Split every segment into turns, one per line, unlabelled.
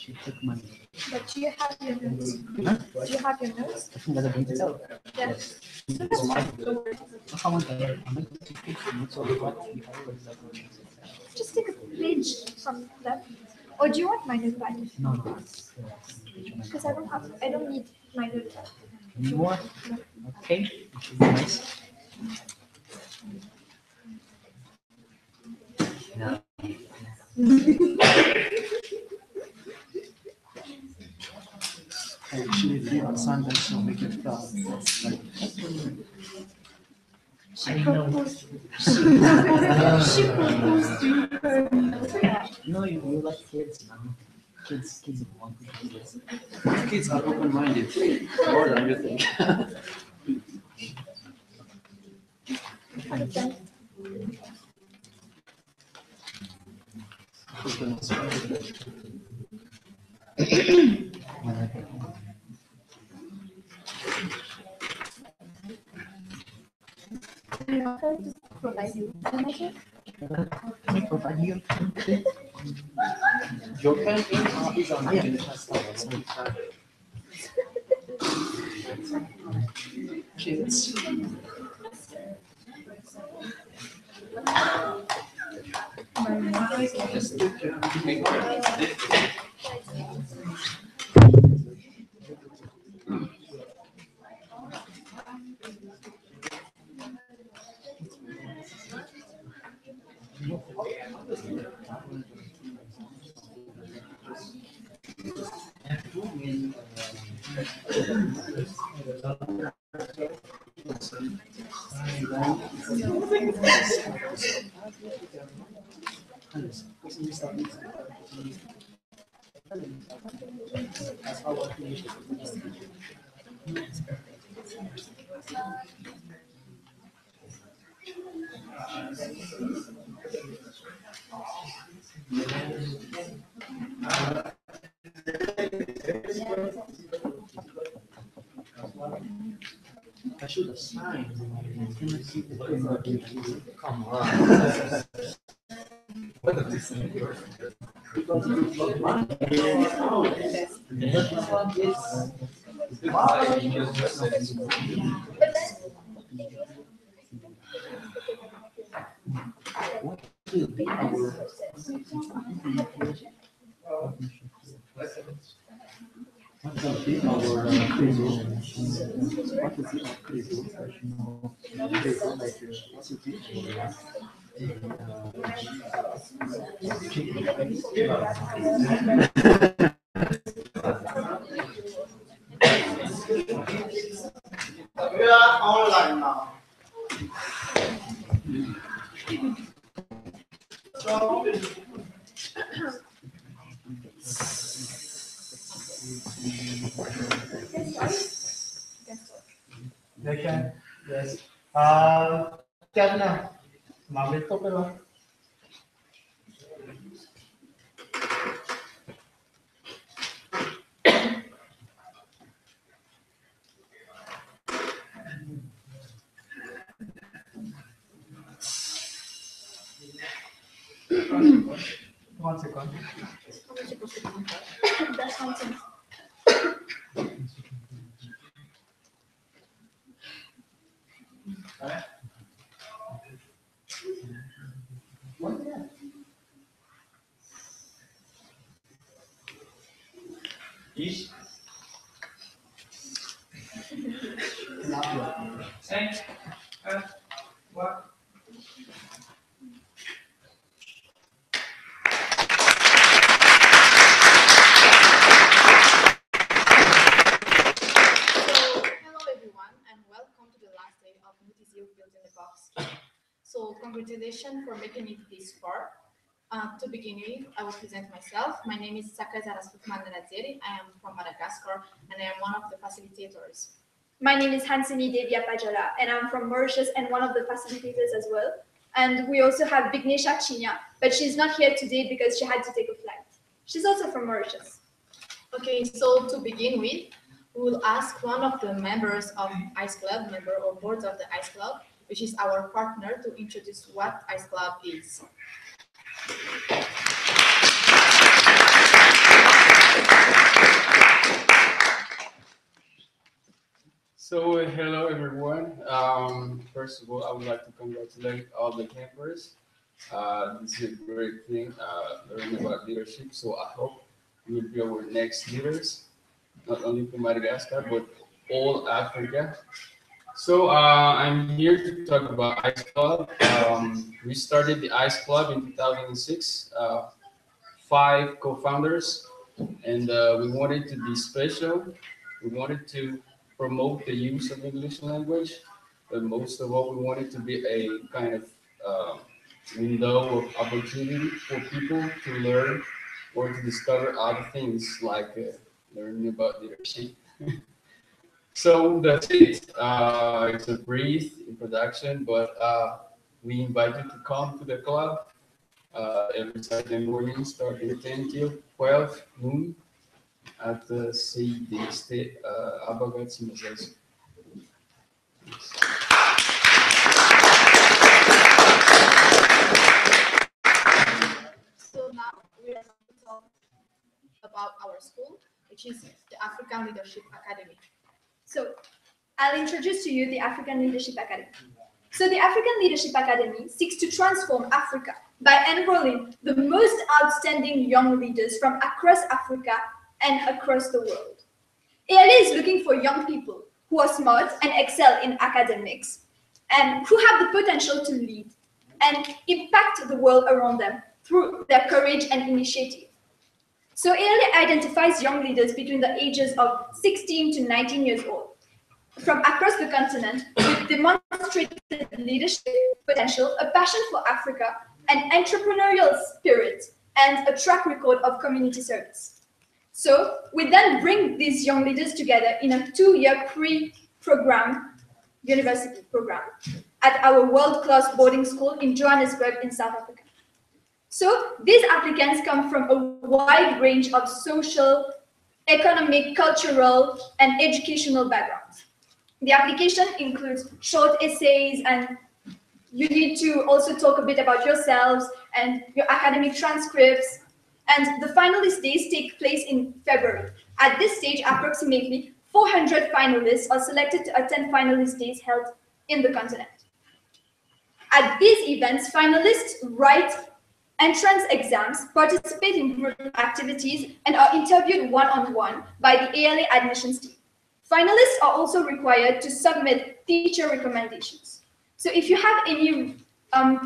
She took money.
But do you have your notes?
Huh?
Do you have your notes?
Nggak ada bingit tau.
Yes. So that's fine. Don't worry.
Kamu tahu, kamu itu buat
Just take a page from that. Or do you want my notepad?
no no.
Because I don't need my notepad.
More? Okay. It should be nice. Yeah. Actually, the assignment will make it fast.
She proposed. She proposed to her.
No, you like kids now. Kids want to do this.
Kids are open-minded, more than you think.
I offer to provide you information.
Can I provide you?
Your pen is on
Yeah.
Kids.
I should have signed.
Come on.
What will be our what will be our
We are online now. So, okay. Yes. Kaya na. Mamit ko pero. One second.
That's something.
Ish.
Thanks. What?
Hello everyone and welcome to the last day of Multisio Built in the Box. So congratulations for making it this far. To begin with, I will present myself. My name is Sakai Zarasutmandanadzeri. I am from Madagascar and I am one of the facilitators.
My name is Hansini Devia Pajala, and I'm from Mauritius and one of the facilitators as well. And we also have Vignesha Chinya, but she's not here today because she had to take a flight. She's also from Mauritius.
Okay, so to begin with, we will ask one of the members of Ice Club, member or board of the Ice Club, which is our partner, to introduce what Ice Club is.
Hello everyone. First of all, I would like to congratulate all the campers. This is a great thing, learning about leadership. So I hope we will be our next leaders, not only for Madagascar, but all Africa. So I'm here to talk about Ice Club. We started the Ice Club in 2006, 5 co-founders, and we wanted to be special. We wanted to promote the use of English language, but most of all, we wanted to be a kind of uh, window of opportunity for people to learn or to discover other things like learning about leadership. So that's it. It's a brief introduction, but we invite you to come to the club every Saturday morning, starting 10 till 12 noon at the CDST Abagat Simazes.
So now we are going to talk about our school, which is the African Leadership Academy.
So I'll introduce to you the African Leadership Academy. So the African Leadership Academy seeks to transform Africa by enrolling the most outstanding young leaders from across Africa and across the world. ALA is looking for young people who are smart and excel in academics and who have the potential to lead and impact the world around them through their courage and initiative. So ALA identifies young leaders between the ages of 16 to 19 years old from across the continent with demonstrated leadership potential, a passion for Africa, an entrepreneurial spirit, and a track record of community service. So we then bring these young leaders together in a 2-year pre-program university program at our world-class boarding school in Johannesburg in South Africa. So these applicants come from a wide range of social, economic, cultural, and educational backgrounds. The application includes short essays, and you need to also talk a bit about yourselves and your academic transcripts. And the finalist days take place in February. At this stage, approximately 400 finalists are selected to attend finalist days held in the continent. At these events, finalists write entrance exams, participate in group activities, and are interviewed one-on-one by the ALA admissions team. Finalists are also required to submit teacher recommendations. So if you have any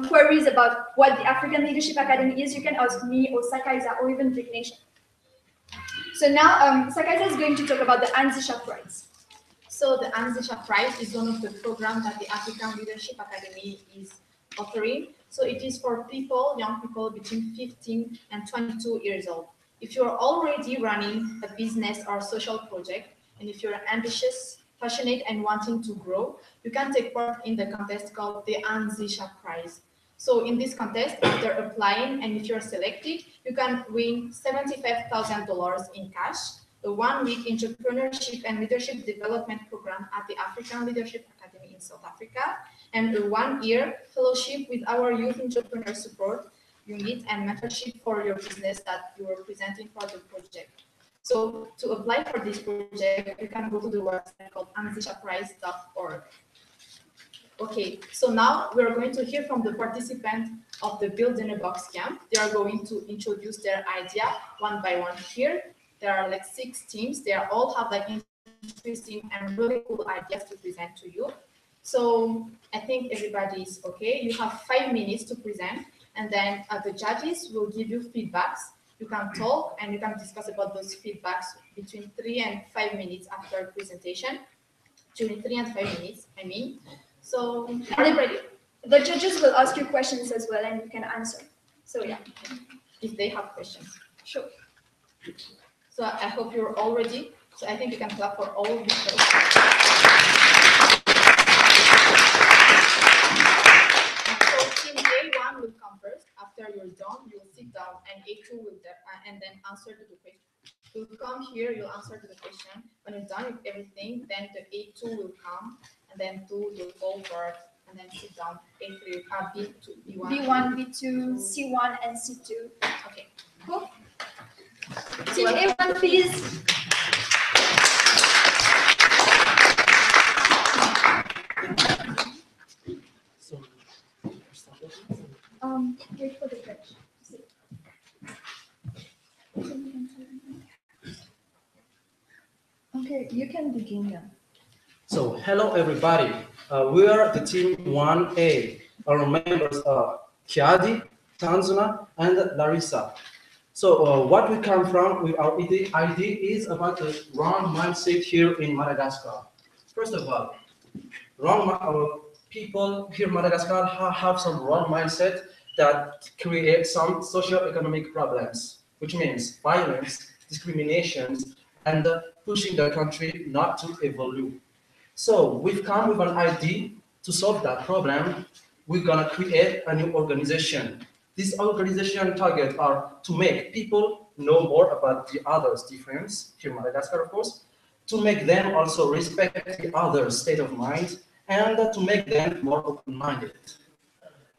queries about what the African Leadership Academy is, you can ask me or Sakaiza or even Vignesh. So now Sakaiza is going to talk about the Anzisha Prize.
So the Anzisha Prize is one of the programs that the African Leadership Academy is offering. So it is for people, young people between 15 and 22 years old. If you're already running a business or social project, and if you're ambitious, passionate, and wanting to grow, you can take part in the contest called the Anzisha Prize. So in this contest, after applying, and if you're selected, you can win $75,000 in cash, a 1-week entrepreneurship and leadership development program at the African Leadership Academy in South Africa, and a 1-year fellowship with our Youth Entrepreneur Support Unit and mentorship for your business that you are presenting for the project. So to apply for this project, you can go to the website called anzishaprize.org. Okay, so now we're going to hear from the participants of the Build in a Box camp. They are going to introduce their idea one by one here. There are like 6 teams. They all have like interesting and really cool ideas to present to you. So I think everybody is okay. You have 5 minutes to present, and then the judges will give you feedbacks. You can talk and you can discuss about those feedbacks between 3 and 5 minutes after presentation. During 3 and 5 minutes, I mean. So are you ready?
The judges will ask you questions as well, and you can answer. So yeah,
If they have questions.
sure.
So I hope you're all ready. So I think you can clap for all of these. So team A1 will come first. After you're done, you'll sit down, and A2 will and then answer to the question. You'll come here, you'll answer to the question. When you're done with everything, then the A2 will come, and then 2 will go forward, and then sit down. A3, B2, B1.
B1, B2, C1, and C2.
Okay.
Cool. Team A1, please. Okay, you can begin now.
So, hello everybody. We are the team 1A. Our members are Kiadi, Tanzuna, and Larissa. So, what we come from with our idea is about the wrong mindset here in Madagascar. First of all, people here in Madagascar have some wrong mindset that create some socio-economic problems, which means violence, discriminations, and pushing the country not to evolve. So we've come with an idea to solve that problem. We're gonna create a new organization. This organization targets are to make people know more about the others' difference, here in Madagascar, of course, to make them also respect the other's state of mind, and to make them more open-minded.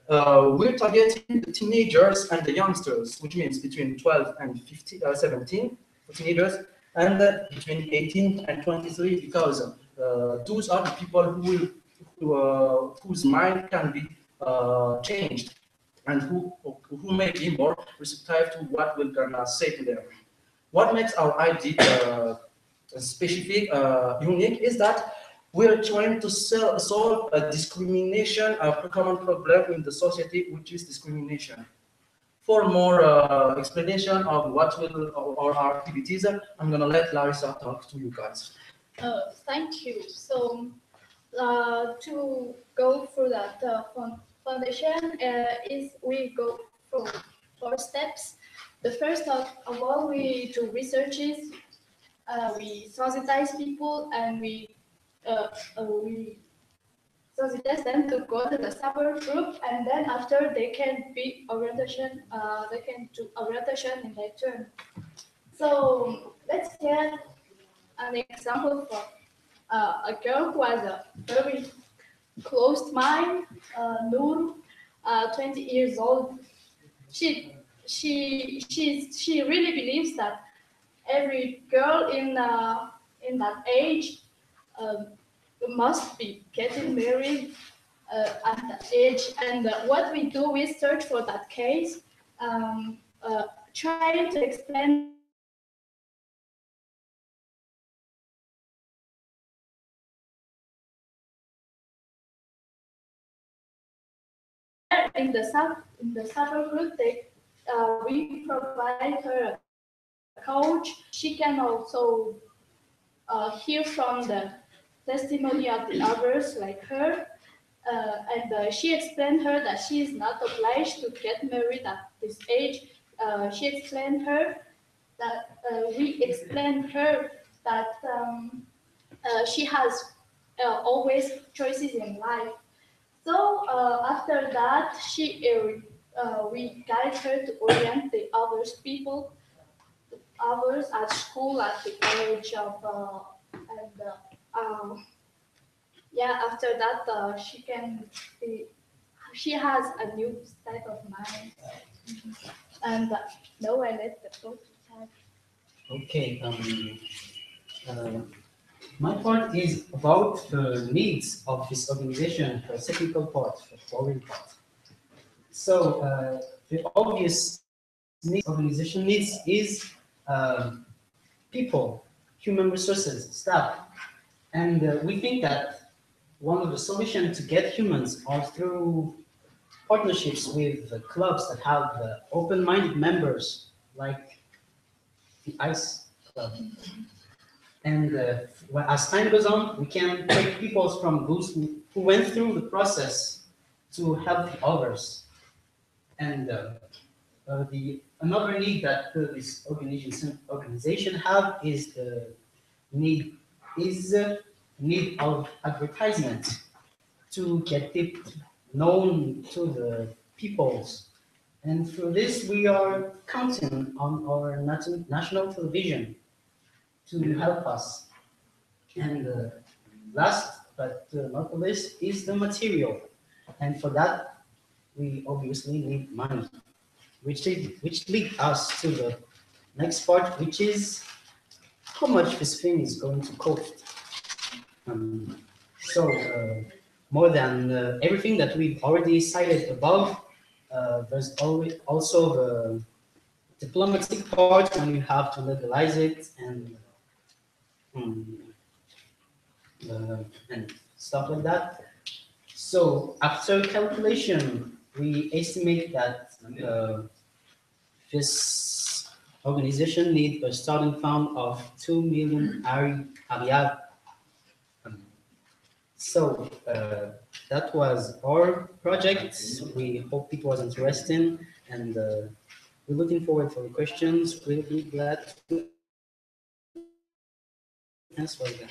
We're targeting the teenagers and the youngsters, which means between 12 and 17 for teenagers, and between 18 and 23, because those are the people whose mind can be changed and who may be more receptive to what we're gonna say to them. What makes our idea specific, unique, is that we're trying to solve a discrimination, a common problem in the society, which is discrimination. For more explanation of what will our activities, I'm gonna let Larissa talk to you guys.
Thank you. So, to go through that foundation is we go through 4 steps. The first of all, we do researches, we sensitize people, and we sensitize them to go to the support group, and then after they can be orientation, they can do orientation in their turn. So let's get an example for a girl who has a very closed mind, Noor, 20 years old. She really believes that every girl in that age must be getting married at that age. And what we do is search for that case, trying to explain in the summer group. We provide her a coach. She can also hear from the testimony of the others like her. And she explained her that she is not obliged to get married at this age. She explained her that we explained her that she has always choices in life. So after that, we guide her to orient the others at school at the age of yeah. After that, she has a new state of mind. And now I let the floor to Chad.
Okay, uh, my part is about the needs of this organization, the technical part, the following part. So, the obvious organization needs is people, human resources, staff. And we think that one of the solutions to get humans are through partnerships with the clubs that have open-minded members, like the ICE Club. And as time goes on, we can take people from those who went through the process to help the others. And another need that this organization have is the need need of advertisement to get it known to the peoples. And for this, we are counting on our national television to help us. And last but not the least is the material. And for that, we obviously need money, which leads us to the next part, which is how much this thing is going to cost. So more than everything that we've already cited above, there's always also the diplomatic part when you have to legalize it, and mm, and stuff like that. So after calculation, we estimate that this organization need a starting fund of 2 million Ariab. So that was our project. We hope it was interesting, and we're looking forward for the questions. We'll be glad to answer them.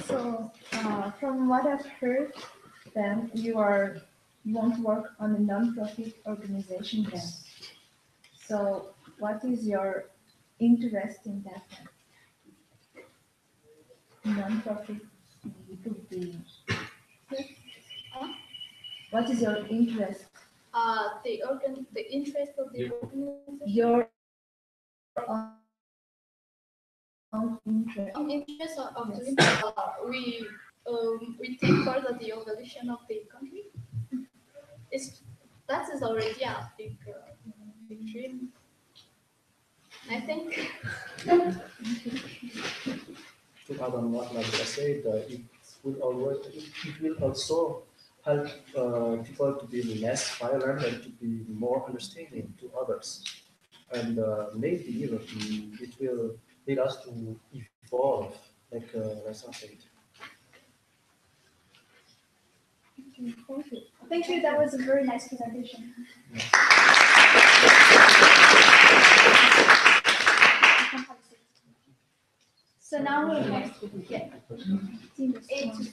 So, from what I've heard, then you want to work on a non-profit organization then. So, what is your interest in that then? Non-profit could be. What is your interest?
The interest of the organization.
Your own interest.
Interest of doing we take part of the evolution of the country. That is already a big dream. I think.
To add on what Nadia said, it will also help people to be less violent and to be more understanding to others. And maybe it will lead us to evolve, like Rasa said.
Thank you. That was a very nice presentation. So now we'll next get team A to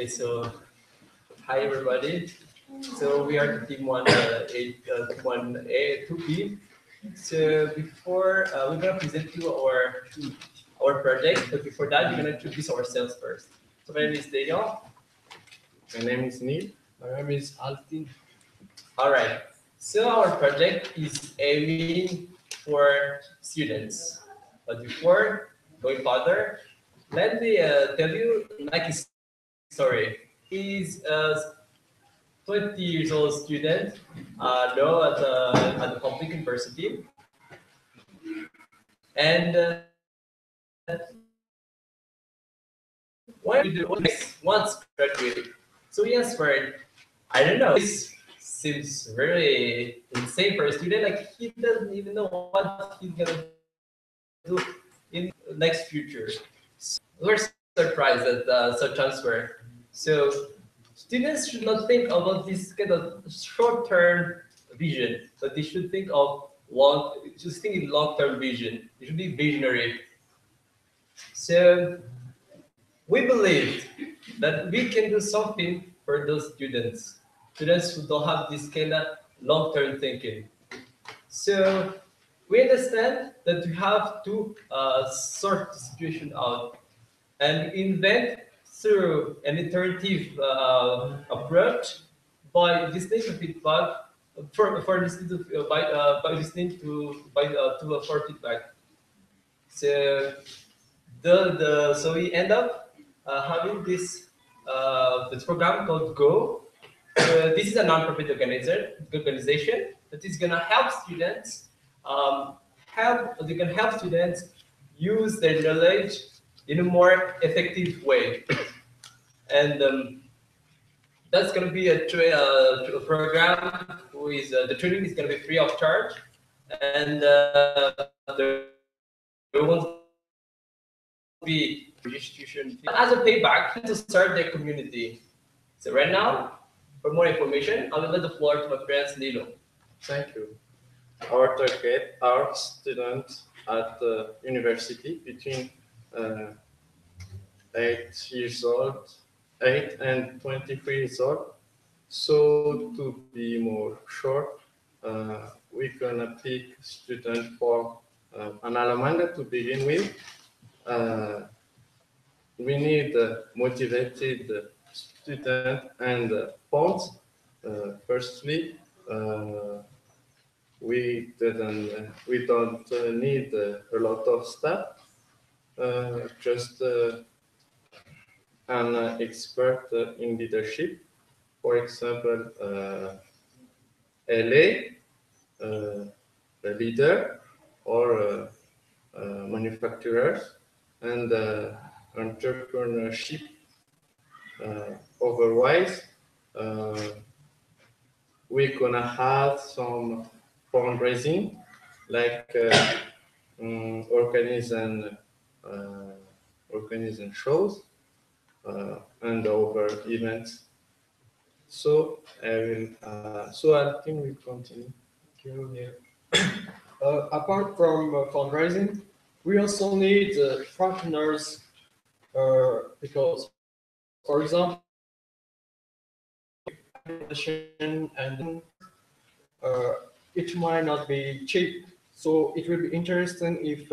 Okay, so hi everybody. So we are the team one A, 2B. So before we're gonna present you our project, but before that we're gonna introduce ourselves first. So my name is Daniel.
My name is Neil. My name is Altin.
All right. So our project is aiming for students. But before going further, let me tell you Nike's story. He's a 20 years old student, now at the public university, and what do you do once graduated? So he aspired. I don't know. This seems very insane for a student. Like he doesn't even know what he's gonna do in the next future. So we're surprised at such answer. So students should not think about this kind of short-term vision, but they should think of just think in long-term vision. They should be visionary. So we believe that we can do something for those students who don't have this kind of long-term thinking. So we understand that we have to sort the situation out and invent through an iterative approach by listening to feedback for listening to by listening to for feedback. So so we end up having this program called Go. This is a non-profit organization that is gonna help students they can help students use their knowledge in a more effective way. And that's gonna be a program who is the training is gonna be free of charge, and there won't be registration fee. As a payback to start their community. So right now, for more information, I will let the floor to my friend Lilo.
Thank you. Our target are students at the university between 8 years old, 8 and 23 years old. So to be more short, we're gonna pick student for an Alamanda to begin with. We need motivated student and funds. Firstly, we don't need a lot of staff, just an expert in leadership. For example, LA, a leader, or manufacturers, and entrepreneurship. Otherwise, we're gonna have some fundraising, like organizing shows and other events. So I think we continue.
Apart from fundraising, we also need partners because, for example, and it might not be cheap. So it will be interesting if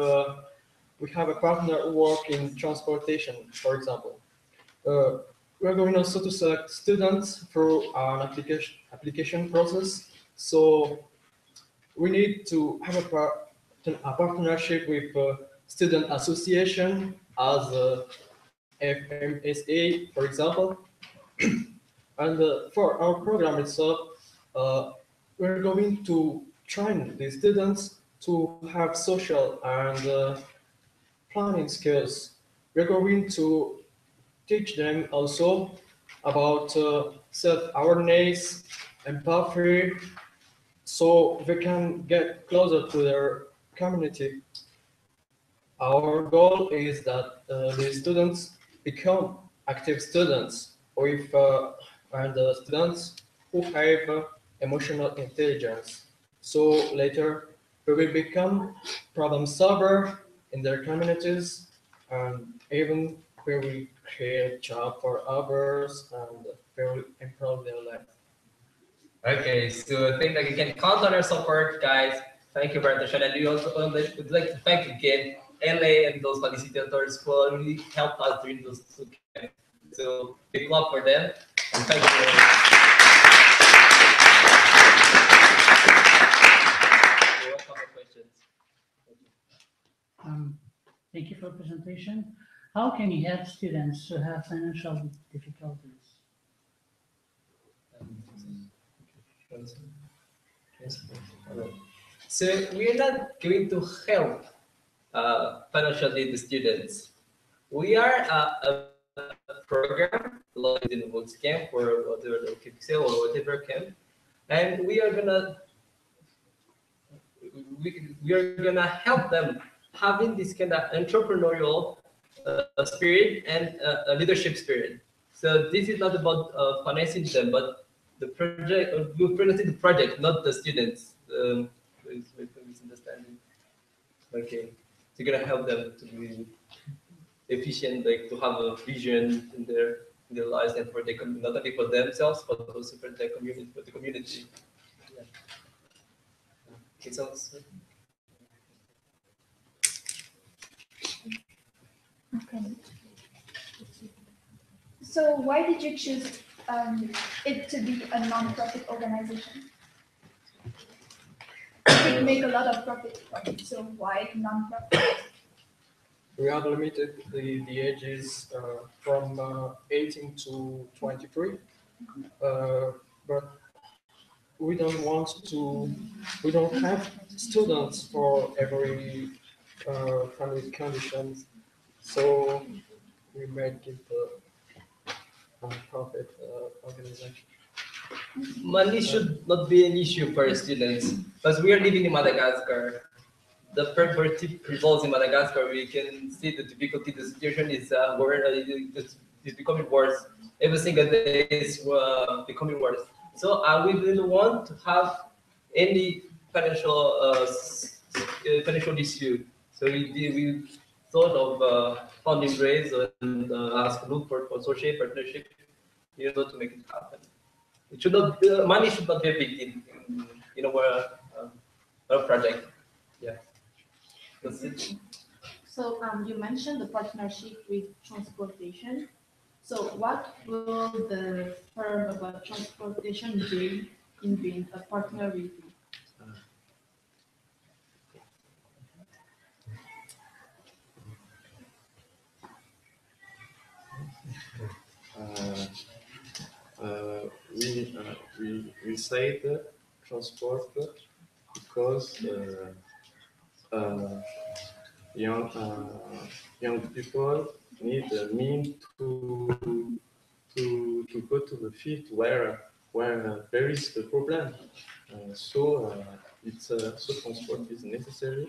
we have a partner who work in transportation, for example. We're going also to select students through an application process. So we need to have a partnership with student association as FMSA, for example. And for our program itself, we're going to train the students to have social and planning skills. We're going to teach them also about self-awareness, empathy, so they can get closer to their community. Our goal is that the students become active students with and students who have emotional intelligence. So later they will become problem solver in their communities, and even they will create job for others and they will improve their life.
Okay, so I think that you can count on our support, guys. Thank you very much. And we also would like to thank again LA and those facilitators who really helped us during those 2 camps. So big love for them. And thank you very much. We welcome your questions.
Thank you for the presentation. How can you help students who have financial difficulties?
So we are not going to help financially the students. We are a program like in the boot camp or whatever the say or whatever camp, and we are gonna help them having this kind of entrepreneurial spirit and leadership spirit. So this is not about financing them, but the project, we're financing the project, not the students. Misunderstanding. Okay, so you're gonna help them to be efficient, like to have a vision in their lives and for their not only for themselves but also for their community, for the community. Yeah. Okay, so.
Okay. So why did you choose it to be a non-profit organization? You could make a lot of profit from it, so why non-profit?
We have limited the ages from 18 to 23, but we don't want to, we don't have students for every family condition, so we make it a non-profit
organization. Money should not be an issue for students, because we are living in Madagascar. The poverty prevails in Madagascar. We can see the difficulty. The situation is it's becoming worse. Every single day is becoming worse. So we didn't want to have any financial issue. So we thought of funding raise and look for associate partnership, to make it happen. It should not money should not be a big deal in our project. Yeah, that's it.
So you mentioned the partnership with transportation. So what will the firm about transportation do in being a partner with you?
Uh, we say the transport because young people need a mean to go to the field where there is the problem. So transport is necessary,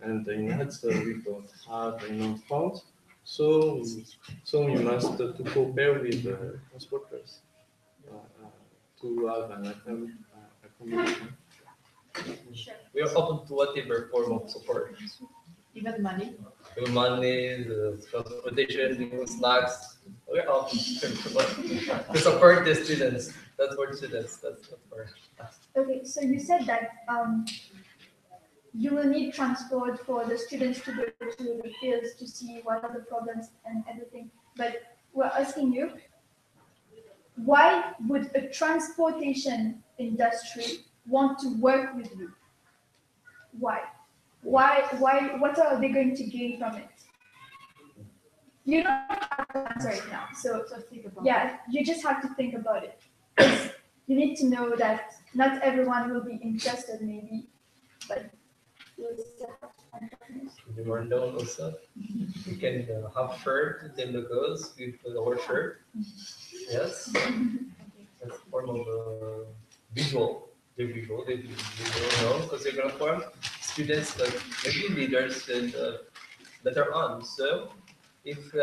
and in that we don't have enough funds. So we must to cooperate with transporters to have an accommodation.
Sure.
We are open to whatever form of support.
Even money?
Even money, the transportation, even snacks. We are open to support the students. That's for students. That's not for us.
Okay, so you said that you will need transport for the students to go to the fields to see what are the problems and everything. But we're asking you, why would a transportation industry want to work with you? Why? What are they going to gain from it? You don't have to answer it now. So
think about
yeah, you just have to think about it. 'Cause you need to know that not everyone will be interested maybe, but you'll still have to find partners.
You are known also. We can have shirt, then the girls with our shirt. Yes. That's a form of visual. They know because they're gonna form students like maybe leaders and later on. So if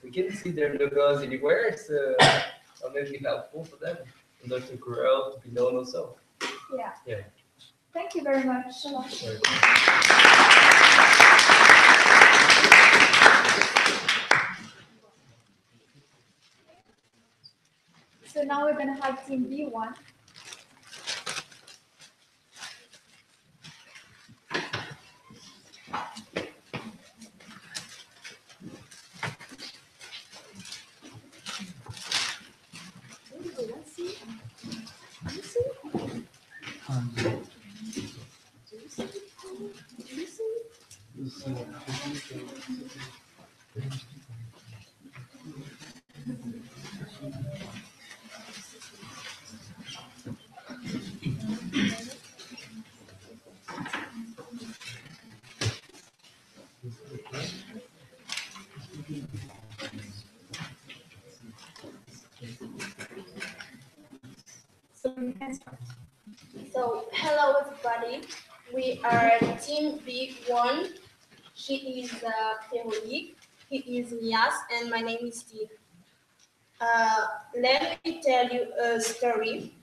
we can see their logos anywhere, it's maybe helpful for them in order to grow, to be known also.
Yeah.
Yeah.
Thank you very much.
Sorry.
So now we're gonna have team B1.
So, hello everybody. We are Team B1. She is Veronique, he is Mias, and my name is Steve. Let me tell you a story.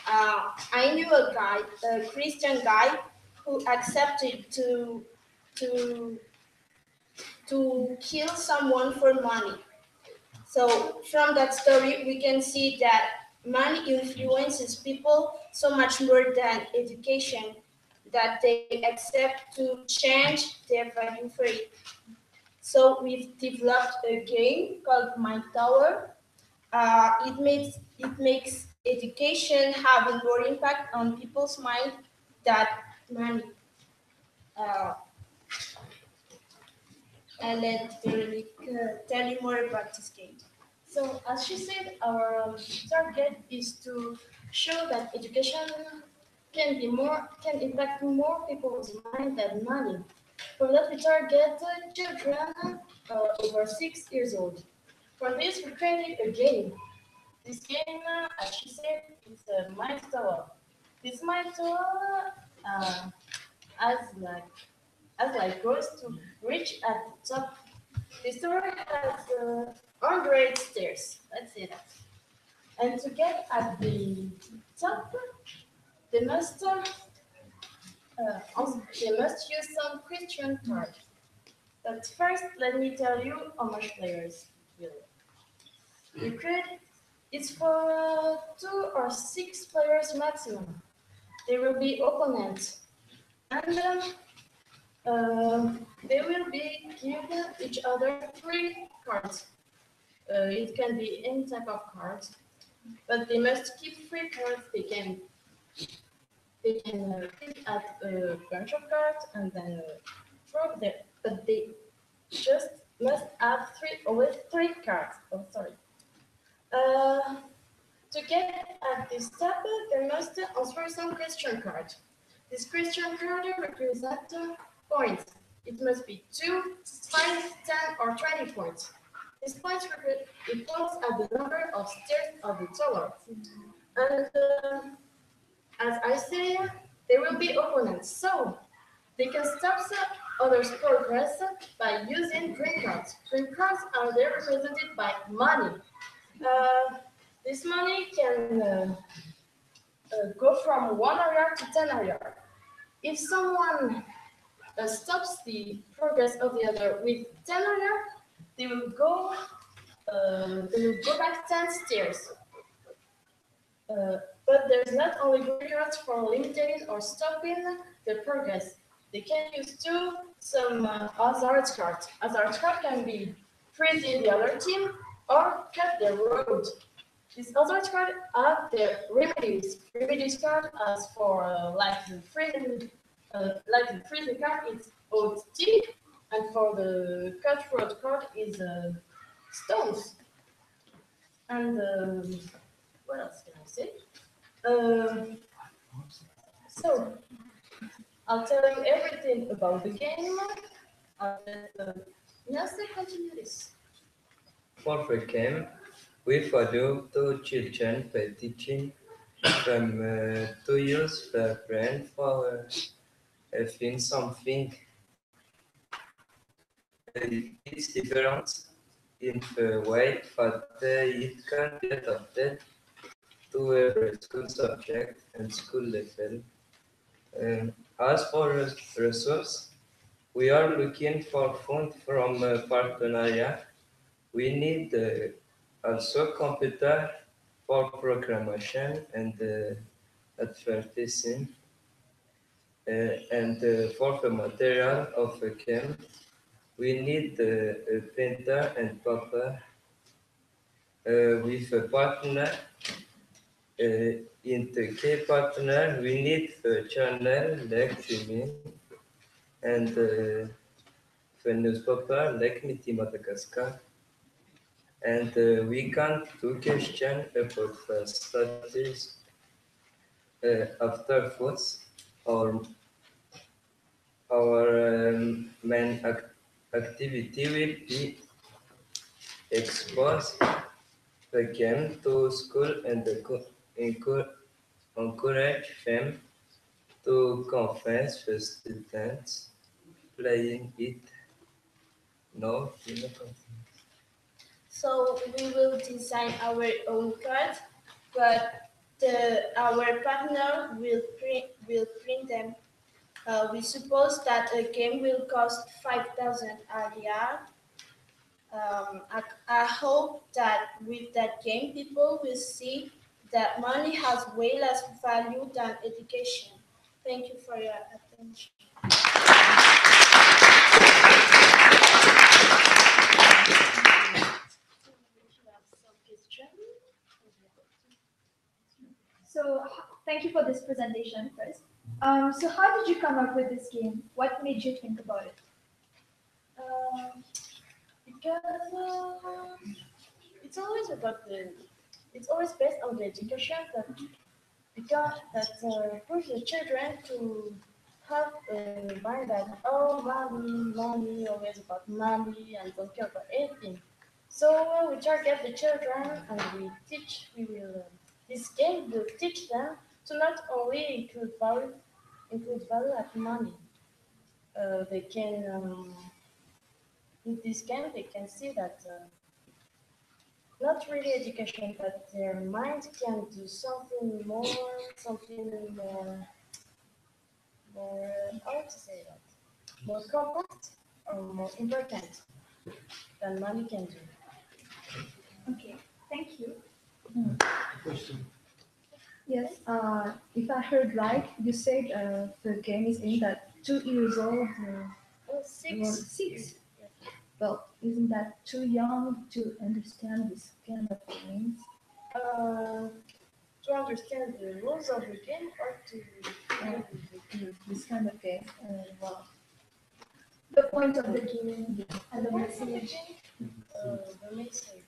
I knew a guy, a Christian guy, who accepted to to kill someone for money. So from that story, we can see that money influences people so much more than education, that they accept to change their value for it. So we've developed a game called My Tower. It makes education have a more impact on people's mind than money. Uh, and let Veronique tell you more about this game.
So, as she said, our target is to show that education can impact more people's mind than money. For that, we target children over 6 years old. For this, we created a game. This game, as she said, is a mine tower. This mine tower has like goals to reach at the top. This tower has 100 stairs. Let's say that. And to get at the top, they must use some Christian cards. But first, let me tell you how much players will. You could. It's for 2 or 6 players maximum. There will be opponents, and they will be giving each other 3 cards. It can be any type of cards, but they must keep 3 cards. They can pick at a bunch of cards and then throw them. But they just must have always 3 cards. Oh, sorry. To get at this step, they must answer some question card. This question card represents points. It must be 2, 5, 10, or 20 points. These points equals at the number of stairs of the tower. And as I say, there will be opponents, so they can stop others' progress by using green cards. Green cards are there represented by money. This money can go from 1 area to 10 area. If someone stops the progress of the other with 10 area, they will go back 10 stairs. But there's not only green cards for limiting or stopping the progress. They can use too some hazard cards. Hazard card can be freezing the other team or cut the road. These other cards are the remedies. Remedies card as for like the freezing card is OT, and for the cut road card is stones. And what else can I say? So I'll tell you everything about the game. I'll let Nancy continue this.
For the game, we follow 2 children by teaching from 2 years per brand for having something. It's different in the way that it can be adapted to every school subject and school level. As for resource, we are looking for funds from partner. We need also computer for programmation and advertising. And for the material of the game, we need a printer and paper. With a partner, in the key partner, we need the channel like streaming and the newspaper like Miti Madagascar. And we can do question about the studies after foods or our main activity will be expose the game to school and encourage them to convince the students playing it. No, you know.
So we will design our own cards, but our partner will print them. We suppose that a game will cost 5,000 ADR. I hope that with that game, people will see that money has way less value than education. Thank you for your attention.
So thank you for this presentation first. So how did you come up with this game? What made you think about it?
Because it's always based on the education that push the children to have a mind that, oh, money, always about money and don't care about anything.
So we target the children and this game will teach them to not only include value like money. They can, with this game, they can see that not really education, but their mind can do something more, how to say that, more compact or more important than money can do.
Okay, thank you.
Question.
Yes, if I heard right, you said the game is aimed at 2 years old. Or 6. Well, isn't that too young to understand this kind of games?
To understand the rules of the game or to
This kind of game, well,
The point of the game and the message.
the message.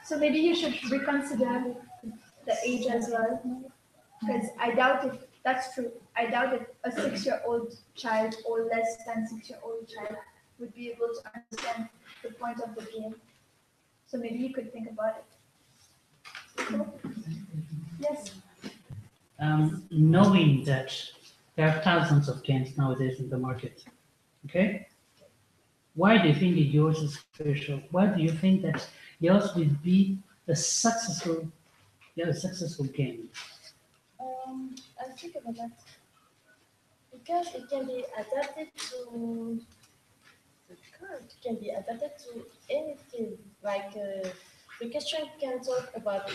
So maybe you should reconsider the age as well, because I doubt if that's true. I doubt if a 6-year-old child or less than 6-year-old child would be able to understand the point of the game. So maybe you could think about it. Yes.
Knowing that there are thousands of games nowadays in the market, okay? Why do you think that yours is special? Why do you think that yours will be a successful game?
I think about that because it can be adapted to the card. It can be adapted to anything. Like the question can talk about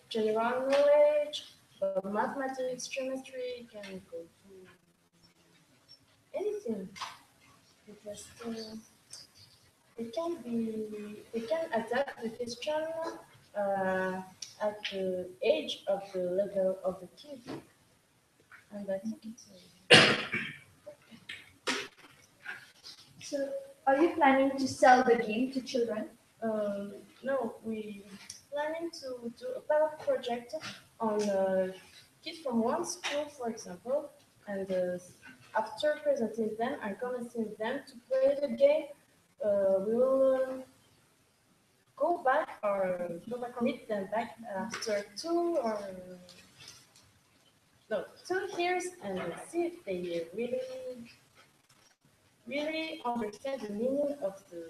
general knowledge, about mathematics, chemistry. It can go to anything. Because it can adapt the question at the age of the level of the kid. And I think it's
So are you planning to sell the game to children?
no, we planning to do a pilot project on kids from one school, for example, and after presenting them and convincing them to play the game, we will go back or meet them back after 2 years and see if they really understand the meaning of the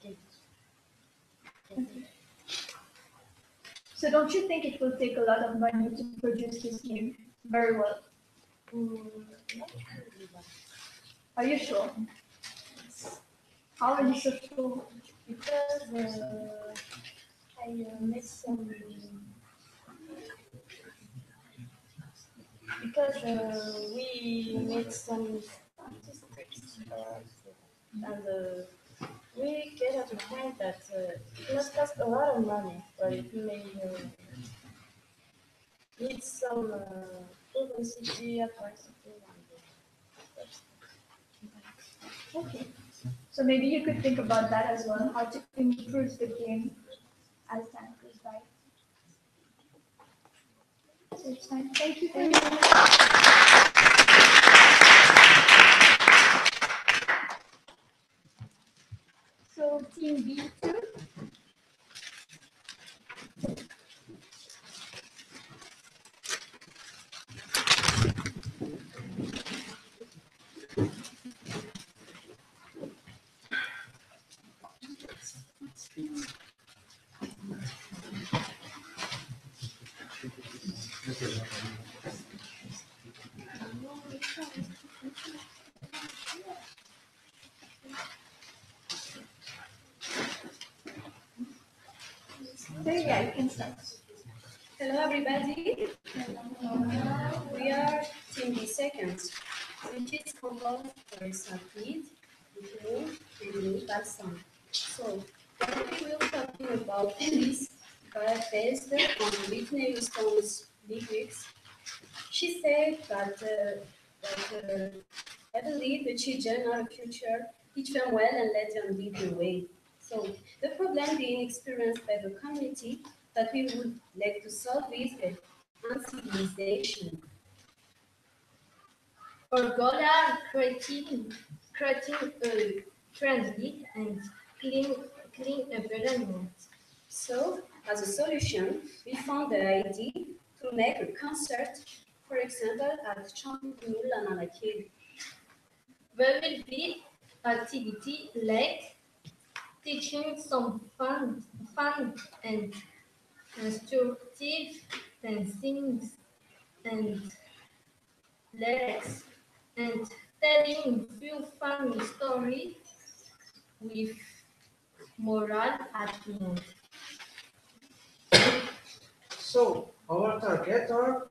game.
So don't you think it will take a lot of money to produce this game very well?
Not really bad.
Are you sure? How are you so sure?
Because I made some. Because we made some statistics and we get at the point that it must cost a lot of money, but it may need some publicity, adversity.
Okay. So maybe you could think about that as well, how to improve the game as time goes by. So it's fine. Thank you very much. So team B2. So yeah, you can start.
Hello, everybody. We are Team B Seconds, which is composed of some kids, between and person. So, what we will talking about is based on Whitney Houston's lyrics. She said that I believe the children are the future. Teach them well and let them lead the way. So the problem being experienced by the community that we would like to solve is a uncivilization. Our goal are creating a friendly and clean environment.
So, as a solution, we found the idea to make a concert, for example, at Champigny Lananakil.
There will be activity like teaching some fun and constructive dancing and lyrics and telling few funny stories with moral at the end.
So our target are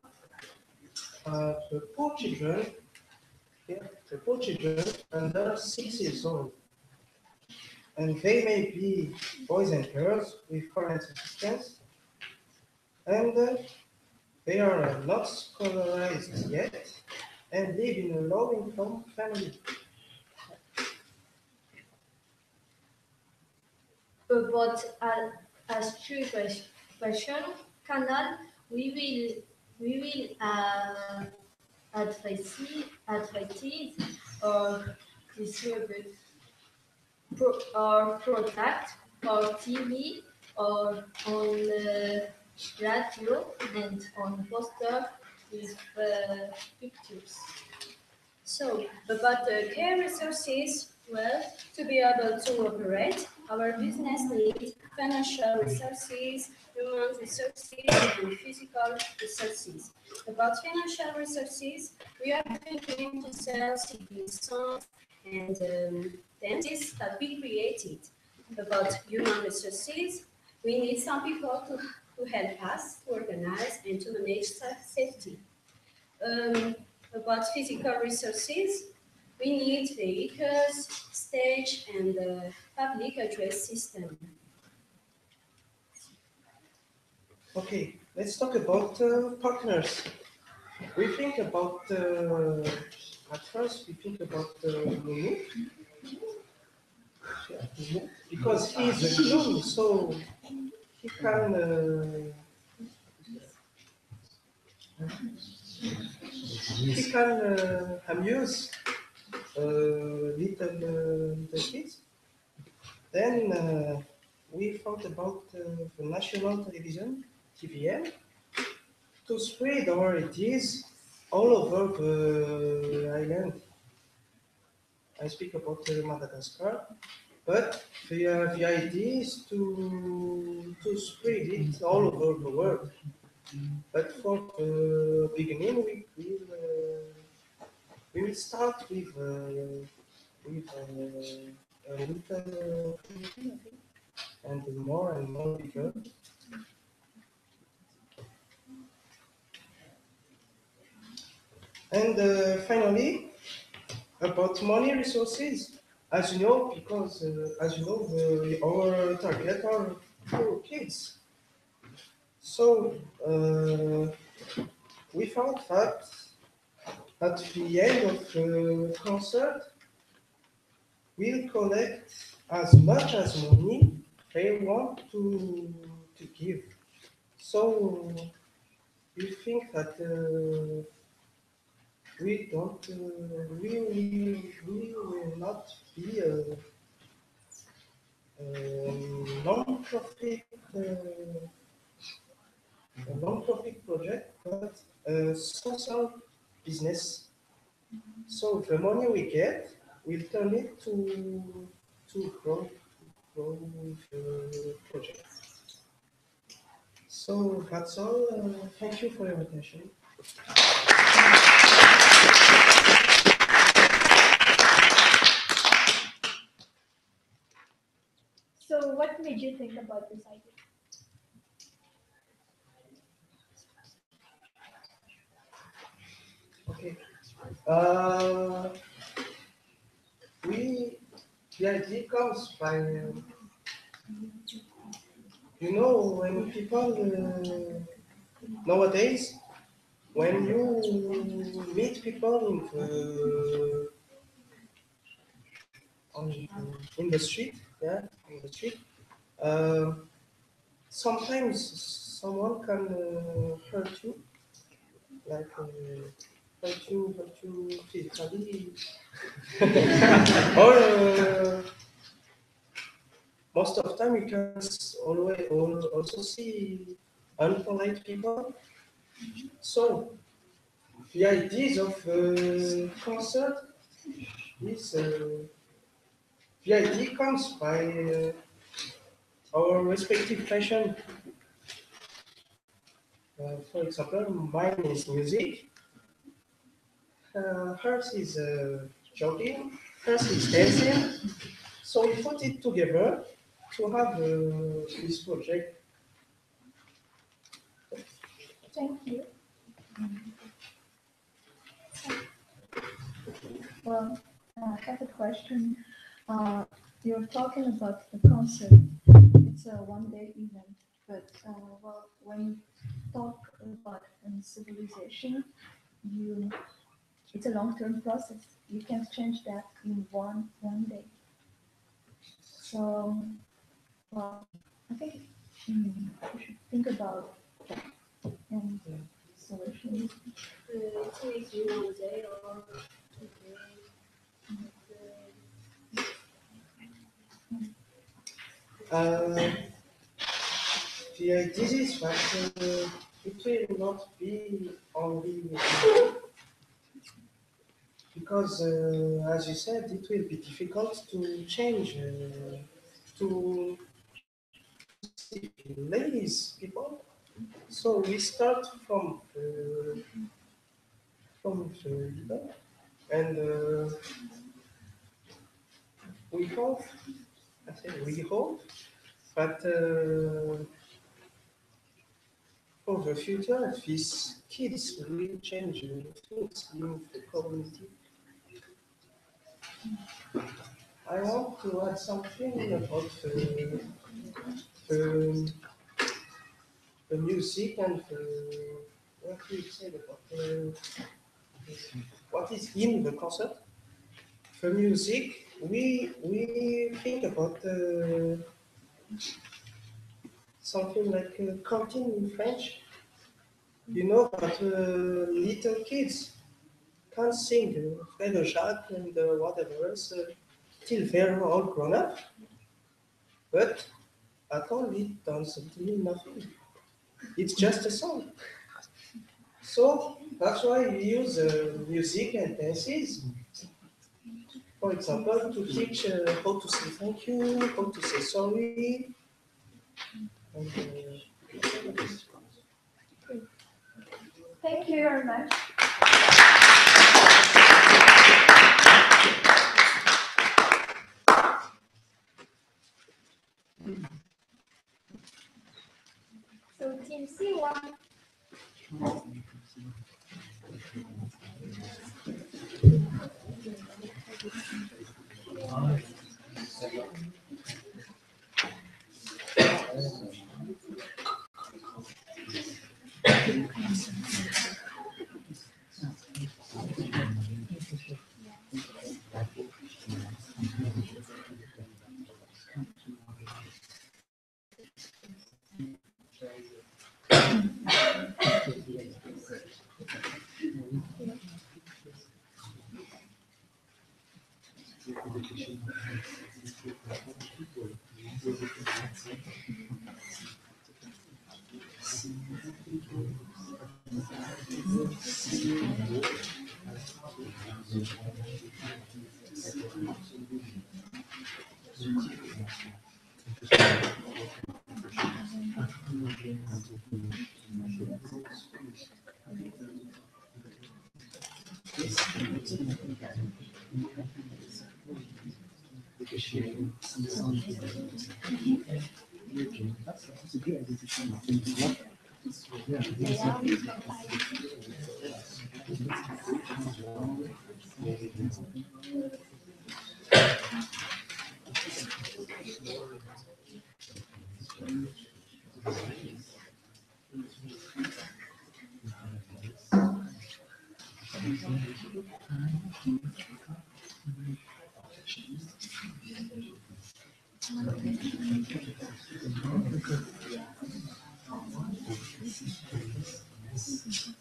the poor children, yeah, the poor children under 6 years old, and they may be boys and girls with current assistance, and they are not scholarized yet and live in a low-income family.
About a street fashion canal, we will advertise or distribute or product or TV or on radio and on poster with pictures.
So, about the care resources, well, to be able to operate, our business needs financial resources, human resources, and physical resources. About financial resources, we are thinking to sell CD songs and dances that we created. About human resources, we need some people to help us to organize and to manage safety. Um, about physical resources, we need vehicles, stage, and public address system.
Okay, let's talk about partners. We think about, at first, we think about Lulu, because he's a clown, so he can amuse little kids. Then we thought about the national television, TVM, to spread our ideas all over the island. I speak about Madagascar, but the idea is to spread it all over the world. But for the beginning, we will start with a little and more bigger. And finally, about money resources, as you know, because as you know, our target are poor kids. So we found that at the end of the concert, we'll collect as much as money they want to give. So we think that we will not be non-profit a non-profit project, but a social business. So the money we get, we'll turn it to grow the project. So that's all. Thank you for your attention.
So what made you think about this idea?
Okay. We the idea comes by you know when people nowadays when you meet people in the street, yeah, in the street, uh, sometimes someone can hurt you, like hurt you physically. Or most of the time you can also see unpolite people. So the ideas of concert is the idea comes by our respective passion. For example, mine is music, hers is jogging, hers is dancing. So we put it together to have this project.
Thank you. Well, I have a question. You're talking about the concert. It's a one-day event, but well, when you talk about civilization, you it's a long-term process. You can't change that in one day. So, well, I think we should think about that and solutions.
It takes you 1 day or 2 days.
The idea is that it will not be only because, as you said, it will be difficult to change, to ladies people. So we start from the middle, and we hope, I say we hope, that for the future, these kids will change things in the community. I want to add something about the, the music and what we say about what is in the concert. The music, we think about something like canteen in French. You know that little kids can sing Fred Jacques and whatever else till they're all grown up, but at all it doesn't mean nothing. It's just a song. So that's why we use music and dances. For example, to teach how to say thank you, how to say sorry. And,
Thank you very much.
So team C1.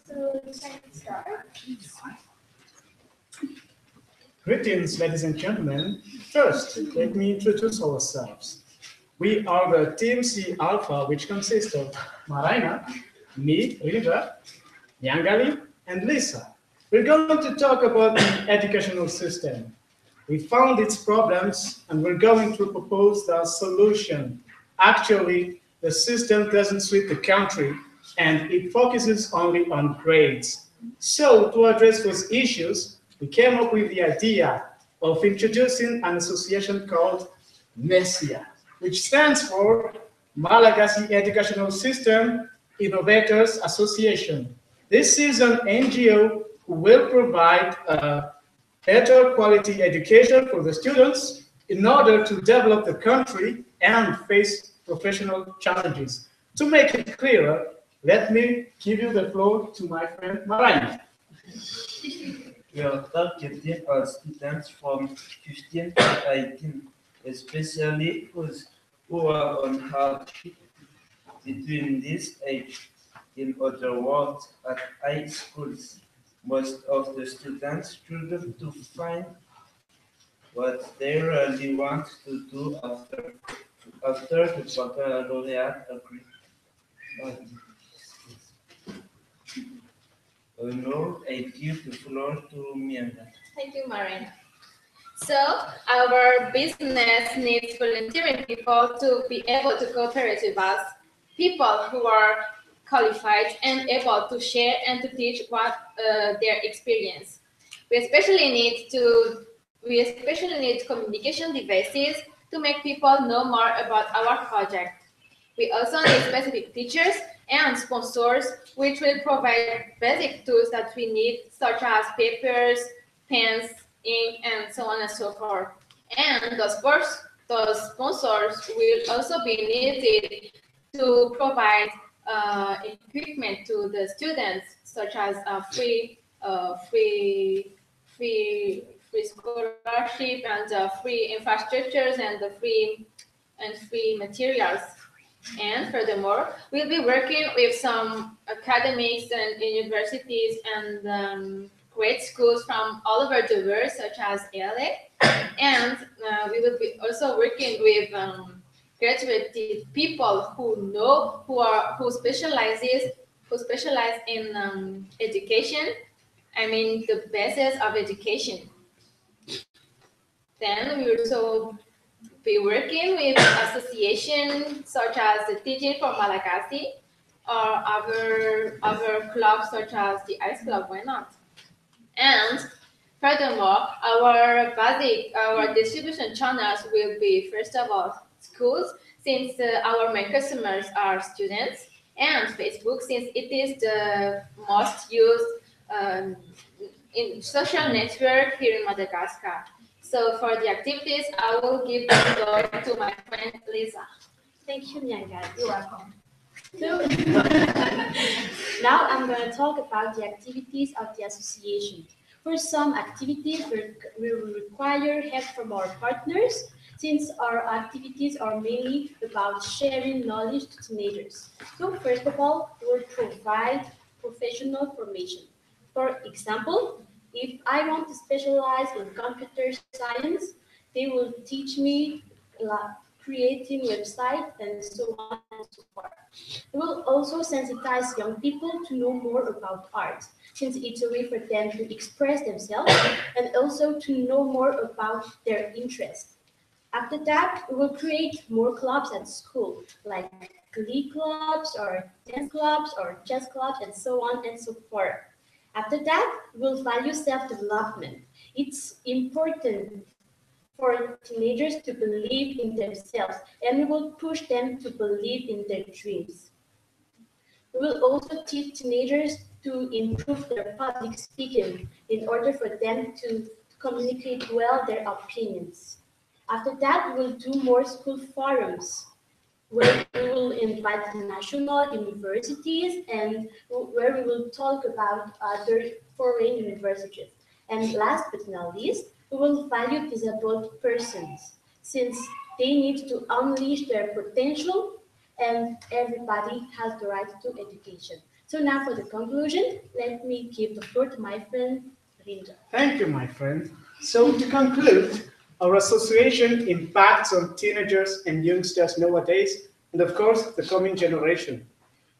So you can start.
Greetings, ladies and gentlemen. First, let me introduce ourselves. We are the Team C Alpha, which consists of Marina, me, Riva, Yangali, and Lisa. We're going to talk about the educational system. We found its problems and we're going to propose the solution. Actually, the system doesn't suit the country and it focuses only on grades. So, to address those issues, we came up with the idea of introducing an association called MESSIA, which stands for Malagasy Educational System Innovators Association. This is an NGO who will provide better quality education for the students in order to develop the country and face professional challenges. To make it clearer, let me give you the floor to my friend Marina.
We are targeting our students from 15 to 18, especially those who are on hardship between this age. In other words, at high schools, most of the students struggle to find what they really want to do after the baccalaureate degree. Now I give the floor to Mianda.
Thank you, Marina. So, our business needs volunteering people to be able to cooperate with us, people who are qualified and able to share and to teach what their experience. We especially need communication devices to make people know more about our project. We also need specific teachers and sponsors which will provide basic tools that we need, such as papers, pens, ink, and so on and so forth. And those sponsors will also be needed to provide equipment to the students, such as free scholarship and free infrastructures and the free materials. And furthermore, we'll be working with some academics and universities and grade schools from all over the world, such as ALA. And we will be also working with graduated people who specialize in education. I mean, the basis of education. Then we also be working with associations such as the Teaching for Malagasy or other clubs such as the Ice Club, why not? And furthermore, our distribution channels will be, first of all, schools, since our main customers are students, and Facebook, since it is the most used in social network here in Madagascar. So for the activities, I will give the floor to my friend Lisa.
Thank you, Nyanga.
You're welcome.
So now I'm going to talk about the activities of the association. For some activities, we will require help from our partners, since our activities are mainly about sharing knowledge to teenagers. So first of all, we'll provide professional formation. For example, if I want to specialize in computer science, they will teach me creating websites and so on and so forth. We will also sensitize young people to know more about art, since it's a way for them to express themselves and also to know more about their interests. After that, we will create more clubs at school, like glee clubs or dance clubs or chess clubs and so on and so forth. After that, we'll value self-development. It's important for teenagers to believe in themselves, and we will push them to believe in their dreams. We will also teach teenagers to improve their public speaking in order for them to communicate well their opinions. After that, we'll do more school forums where we will invite national universities and where we will talk about other foreign universities. And last but not least, we will value disabled persons, since they need to unleash their potential and everybody has the right to education. So now for the conclusion, let me give the floor to my friend Linda.
Thank you, my friend. So to conclude, our association impacts on teenagers and youngsters nowadays, and of course, the coming generation.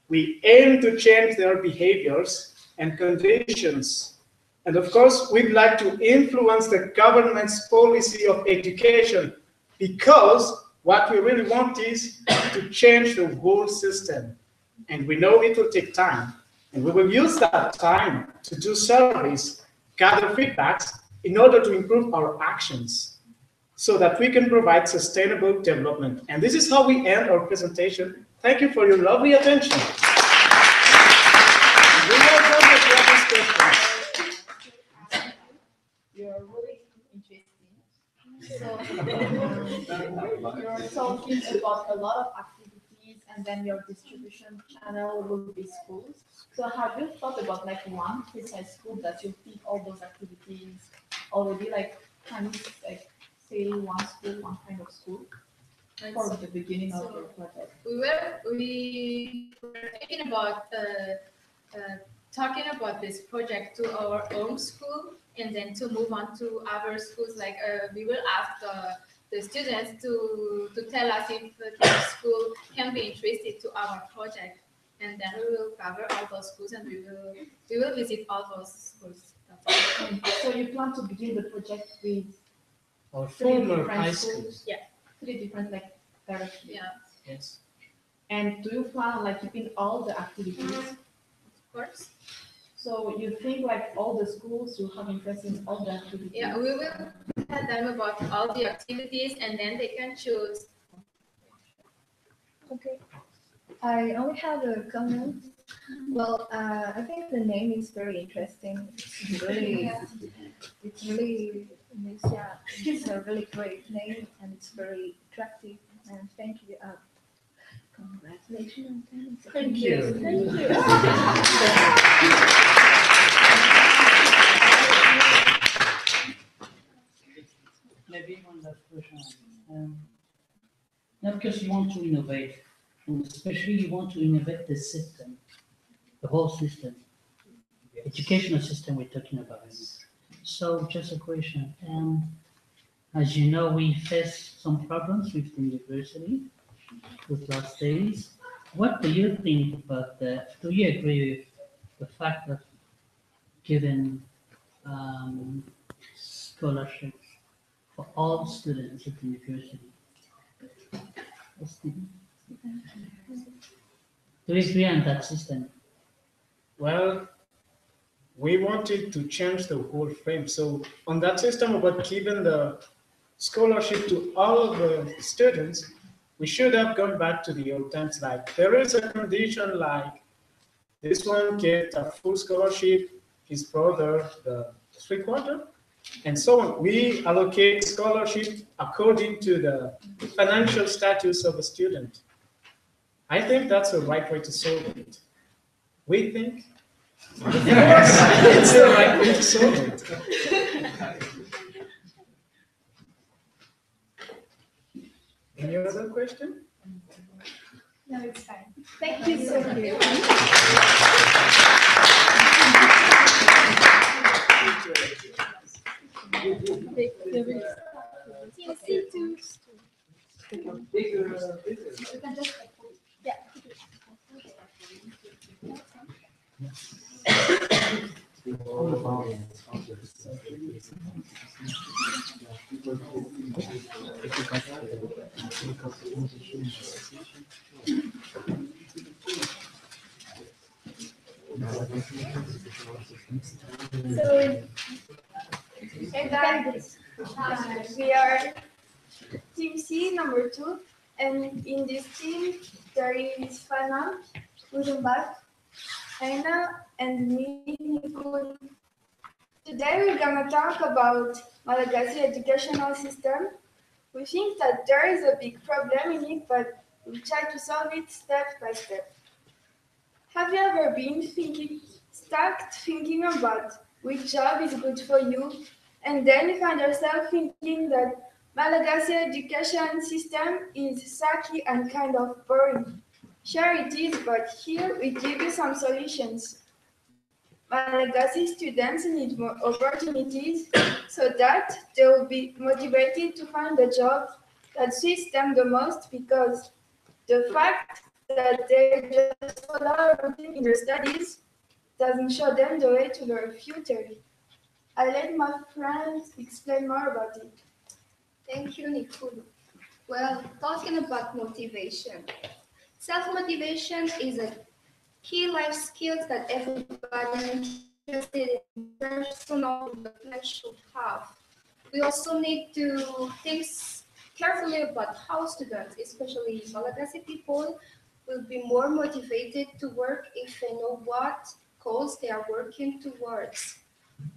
We aim to change their behaviors and conditions. And of course, we'd like to influence the government's policy of education because what we really want is to change the whole system. And we know it will take time. And we will use that time to do surveys, gather feedbacks in order to improve our actions so that we can provide sustainable development. And this is how we end our presentation. Thank you for your lovely attention. We welcome the questions.
You're really interesting. So you're talking about a lot of activities, and then your distribution channel will be schools. So have you thought about like one precise school that you think all those activities already like? Can you like say one school, one kind of school for the beginning of your project?
We were thinking about talking about this project to our own school, and then to move on to other schools. Like we will ask the students to tell us if the school can be interested to our project, and then we will cover all those schools, and we will visit all those schools.
So you plan to begin the project with
Or
three
former
different
high
schools?
schools.
Yeah.
Three different like directions.
Yeah.
Yes.
And do you plan on like keeping all the activities?
Of course.
So you think like all the schools will have interest in all the activities?
Yeah, we will tell them about all the activities, and then they can choose.
Okay. I only have a comment. Well, I think the name is very interesting. It's really, yeah, it's a really great name, and it's very attractive. And thank you. Congratulations.
Thank you.
Thank you.
Maybe one last question. Not because you want to innovate, and especially you want to innovate the system, the whole system, educational system we're talking about. So just a question. As you know, we face some problems with the university with last days. What do you think about that? Do you agree with the fact that given scholarships for all students at the university? Do you agree on that system?
Well, we wanted to change the whole frame. So on that system about giving the scholarship to all of the students, we should have gone back to the old times. Like there is a condition like this one get a full scholarship, his brother the 3/4, and so on. We allocate scholarship according to the financial status of a student. I think that's the right way to solve it. We think it's the right way to solve it. Any other question?
No, it's fine. Thank you so much. Yeah. So, and then we are Team C, number 2, and in this team there is Fana, Ujumbat, Aina, and me, Nicole. Today we're gonna talk about Malagasy educational system. We think that there is a big problem in it, but we try to solve it step by step. Have you ever been stuck thinking about which job is good for you, and then you find yourself thinking that Malagasy education system is sucky and kind of boring? Sure it is, but here we give you some solutions. Malagasy students need more opportunities so that they will be motivated to find the job that suits them the most, because the fact that they just follow a routine in their studies doesn't show them the way to their future. I let my friends explain more about it.
Thank you, Nicole. Well, talking about motivation. Self-motivation is a key life skills that everybody interested in personal development should have. We also need to think carefully about how students, especially Malagasy people, will be more motivated to work if they know what goals they are working towards.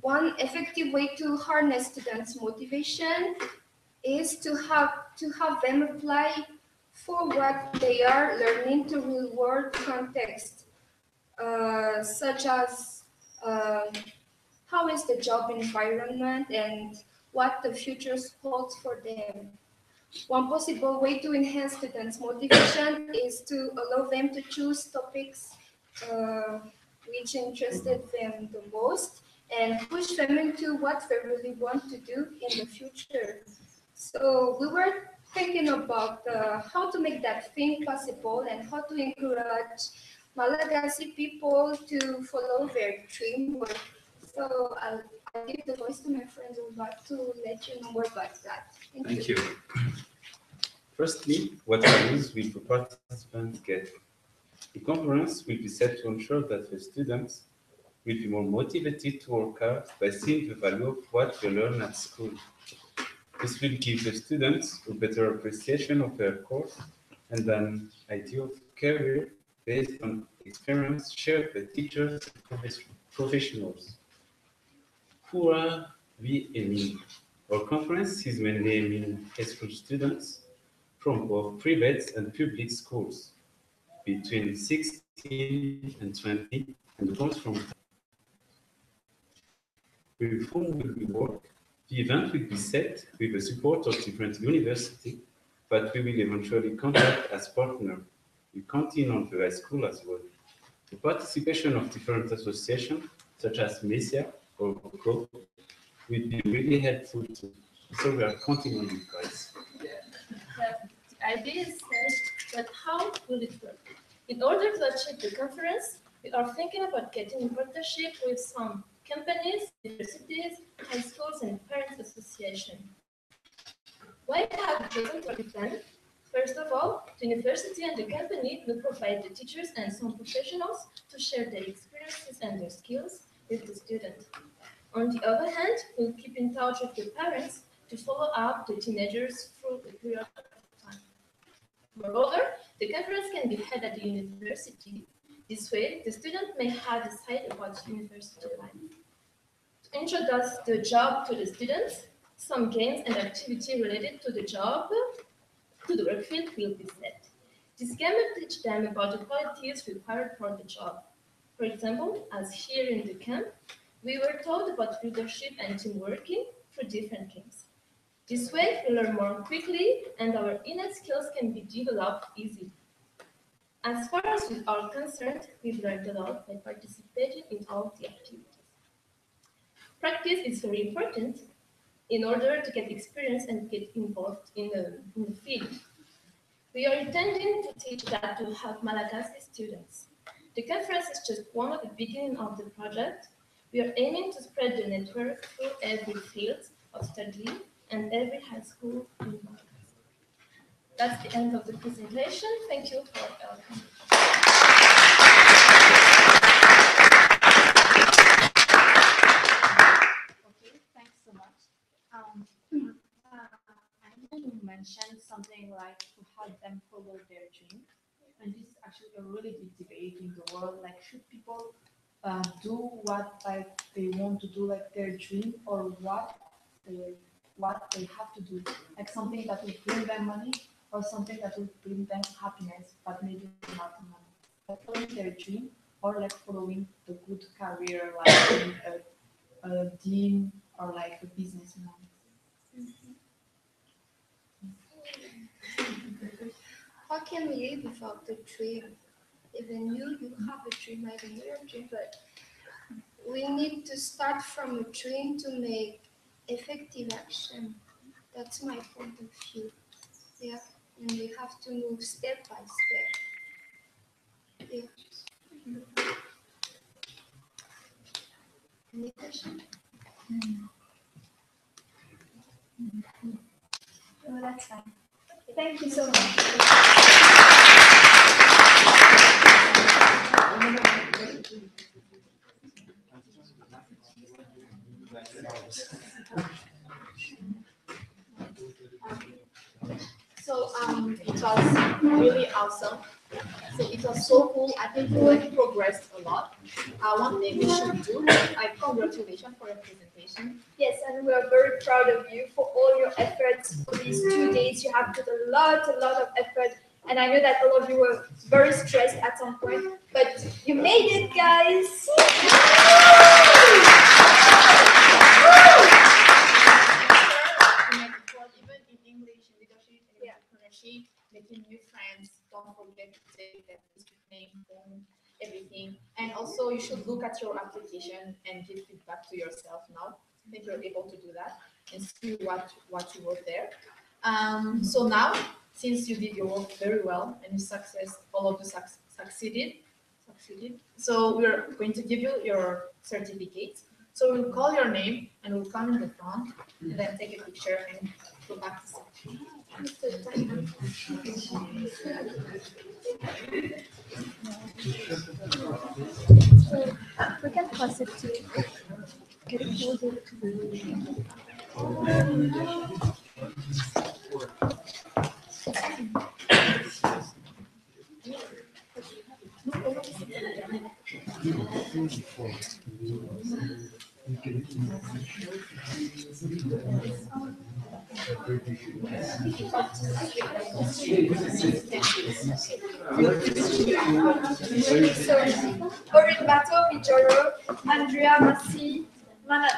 One effective way to harness students' motivation is to have them apply for what they are learning to real world context, such as how is the job environment and what the future holds for them. One possible way to enhance students' motivation is to allow them to choose topics uh, which interested them the most and push them into what they really want to do in the future. So we were thinking about how to make that thing possible and how to encourage Malagasy people to follow their dream work. So I'll give the voice to my friends who would like to let you know more about that.
Thank you. Firstly, what values will the participants get? The conference will be set to ensure that the students will be more motivated to work hard by seeing the value of what they learn at school. This will give the students a better appreciation of their course and an idea of career based on experience shared by teachers and professionals. Who are we aiming? Our conference is mainly aiming high school students from both private and public schools between 16 and 20, and comes from with whom will we work. The event will be set with the support of different universities, but we will eventually contact as partner. We continue on the high school as well. The participation of different associations, such as MESIA or GO, will be really helpful too. So we are counting on you guys.
The idea is set, but how will it work? In order to achieve the conference, we are thinking about getting in partnership with some companies, universities, high schools, and parents associations. Why have we chosen to plan? First of all, the university and the company will provide the teachers and some professionals to share their experiences and their skills with the student. On the other hand, we'll keep in touch with the parents to follow up the teenagers through the period of time. Moreover, the conference can be held at the university. This way, the student may have decided about university life. To introduce the job to the students, some games and activity related to the job, to the work field will be set. This game will teach them about the qualities required for the job. For example, as here in the camp, we were taught about leadership and team working through different games. This way, we learn more quickly and our innate skills can be developed easily. As far as we are concerned, we've learned a lot by participating in all the activities. Practice is very important in order to get experience and get involved in the field. We are intending to teach that to help Malagasy students. The conference is just one of the beginning of the project. We are aiming to spread the network through every field of study and every high school in Malagasy. That's the end of the presentation. Thank you for coming.
Okay, thanks so much. I know you mentioned something like to help them follow their dream, and this is actually a really big debate in the world. Like, should people do what like they want to do, like their dream, or what they have to do, like something that will bring them money, or something that will bring them happiness, but maybe not money. Like following their dream, or like following the good career, like being a dean or like a businessman.
How can we live without the dream? Even you have a dream, I have a dream, but we need to start from a dream to make effective action. That's my point of view. Yeah, and we have to move step by step. Yeah. Any question?
Oh, that's fine. Thank you so much.
So it was really awesome. So it was so cool. I think we like progressed a lot. One thing we should do, congratulations for your presentation.
Yes, and we are very proud of you for all your efforts for these 2 days. You have put a lot of effort, and I know that all of you were very stressed at some point, but you made it, guys.
Even in English, in leadership, in entrepreneurship, making new friends. Don't forget to take that name, phone, everything. And also, you should look at your application and give feedback to yourself now. I think you're able to do that and see what you wrote there. So now, since you did your work very well and all of you succeeded. So we're going to give you your certificate. So we'll call your name and we'll come in the front and then take a picture and go back to section.
We can pass it to get closer to the. So, Oribato Mijoro, Andrea Massi, Mana.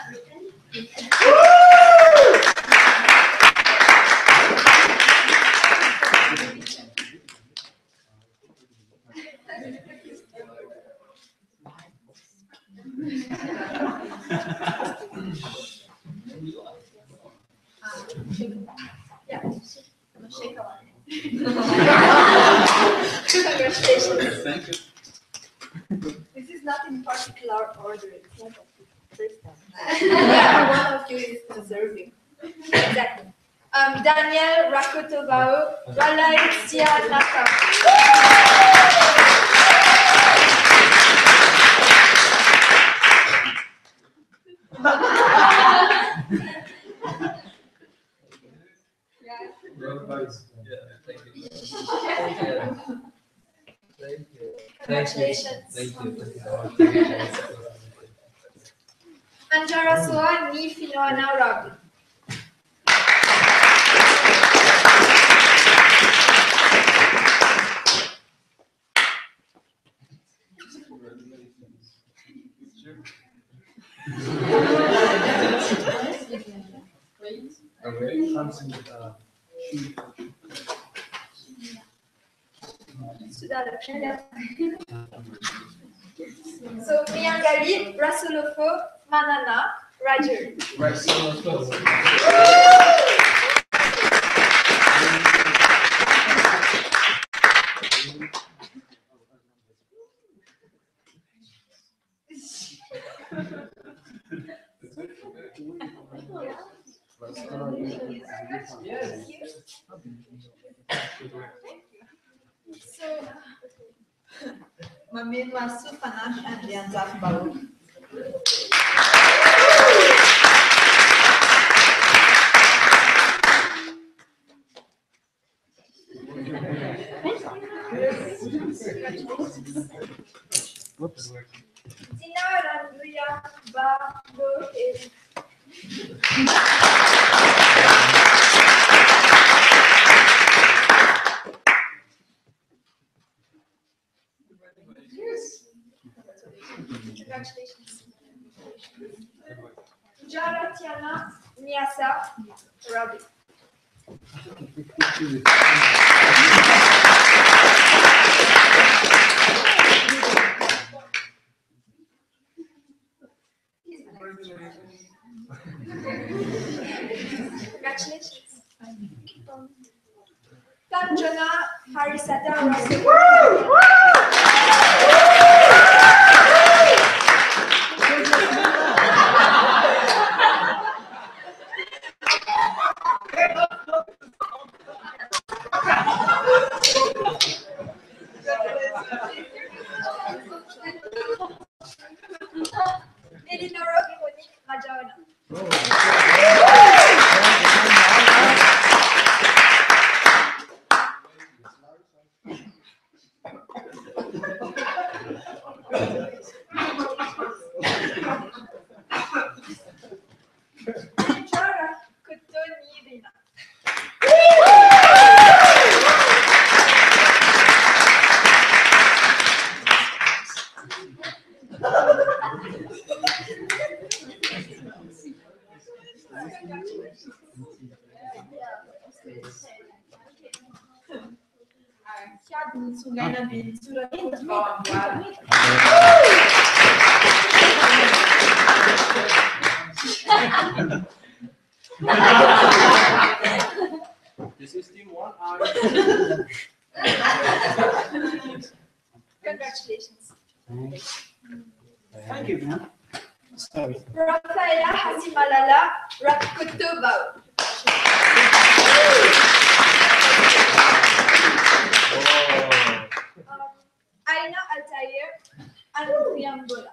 Yeah, shake a lot. Congratulations.
Thank you.
This is not in particular order. It's not the first time. One of you is deserving. Exactly. Daniel Rakotovao, Ralai Naka. Congratulations.
Thank you.
Anjara Soa ni Finoana Rabi. So Priyangali, Rasulofo, Manana, Roger. So
Mamin Masu Panash and Lianzaf Baru.
Whoops. Tina Randuya Babo is. Congratulations. Jaratiana Nyasa Rabi. Congratulations. Tanjana Harisata Russell. Elinora Veronique Rajaona. Jara Kutonirina.
Chiar Sugana bin Surahin, Boamboa.
This is team one.
Congratulations.
Thank you, man. Sorry.
Rafaela Hasimalala Rakutubau. Aina Altair and Priambola.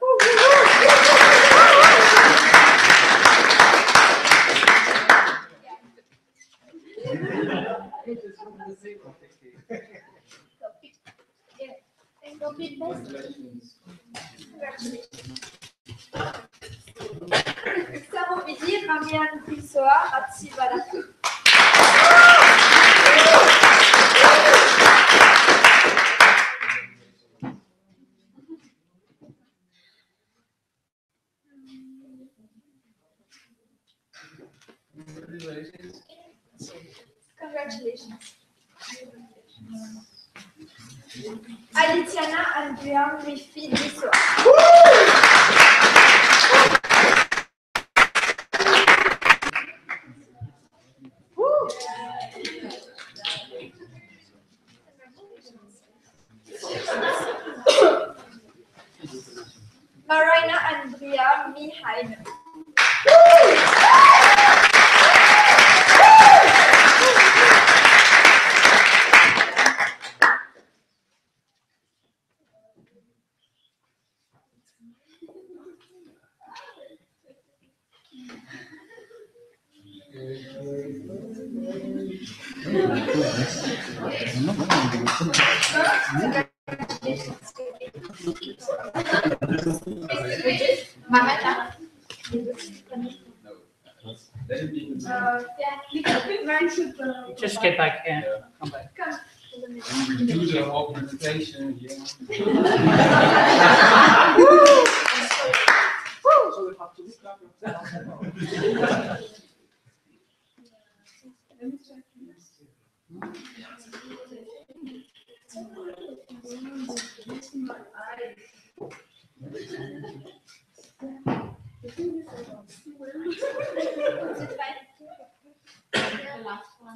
Samobidi Ramian Pisoa Ratsivalaka. Congratulations. Alitiana Andrea Mifi Pisoa. Marina Andrea Mihain.
Just get back here. Come back.
Do the whole presentation. Yeah.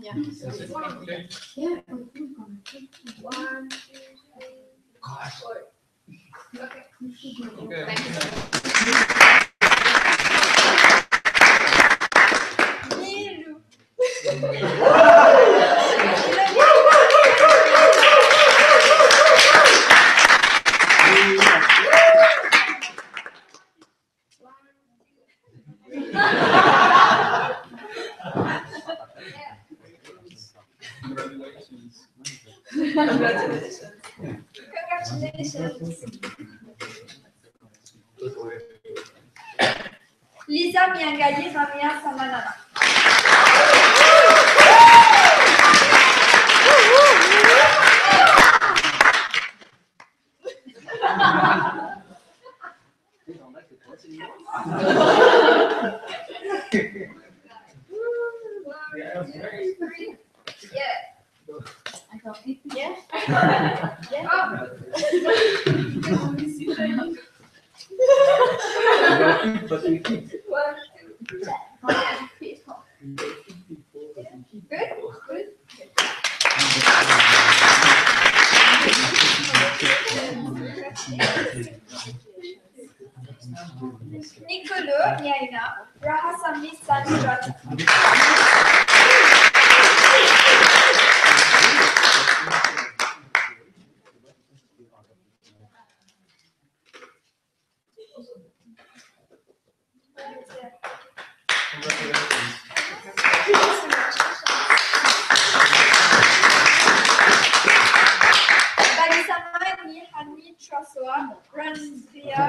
Yeah.
Okay.
Yeah.
1, 2, 3, 4. Okay.
Okay.
Nilu.
Congratulations.
Congratulations. Lisa Miangali Ramia Samanana.
I got it. Yeah.
One, two, 3, 4. Nicolo Niaina, Rahasami Sanjat. Balisama ni Hanmi Trasoa, Randia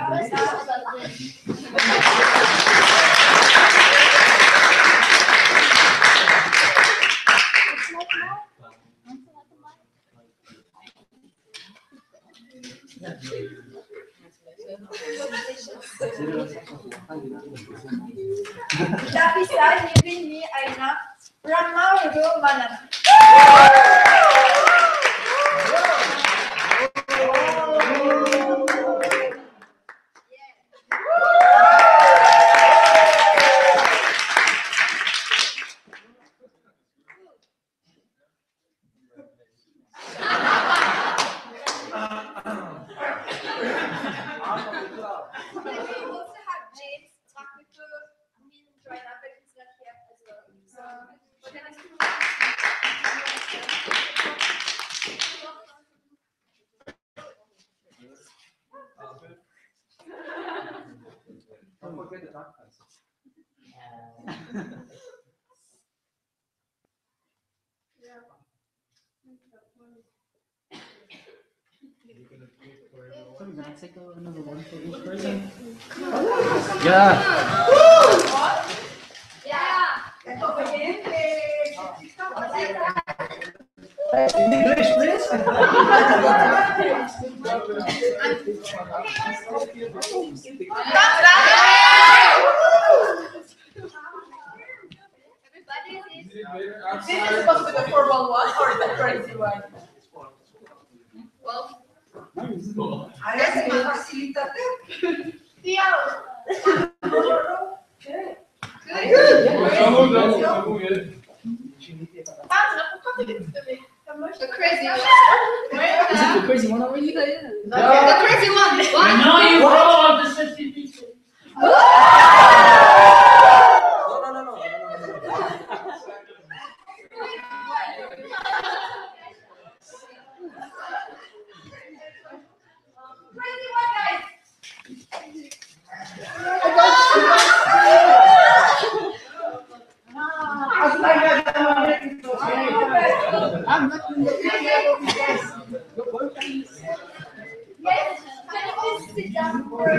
Lapisa Nivini Aina, Ramauro Manan. We also have James Trakuto, Min Joanna, but he's not here as well. So we're gonna
Don't forget the dark pencil.
So we're gonna take another one for each person.
Yeah.
English, please.
This is supposed to be the formal one or the crazy one? Well,
I guess my facilitator.
The crazy one.
Is it the crazy one already?
The crazy one.
I know you all the 50 people.
I'm not in the
Yes, can you please sit down for a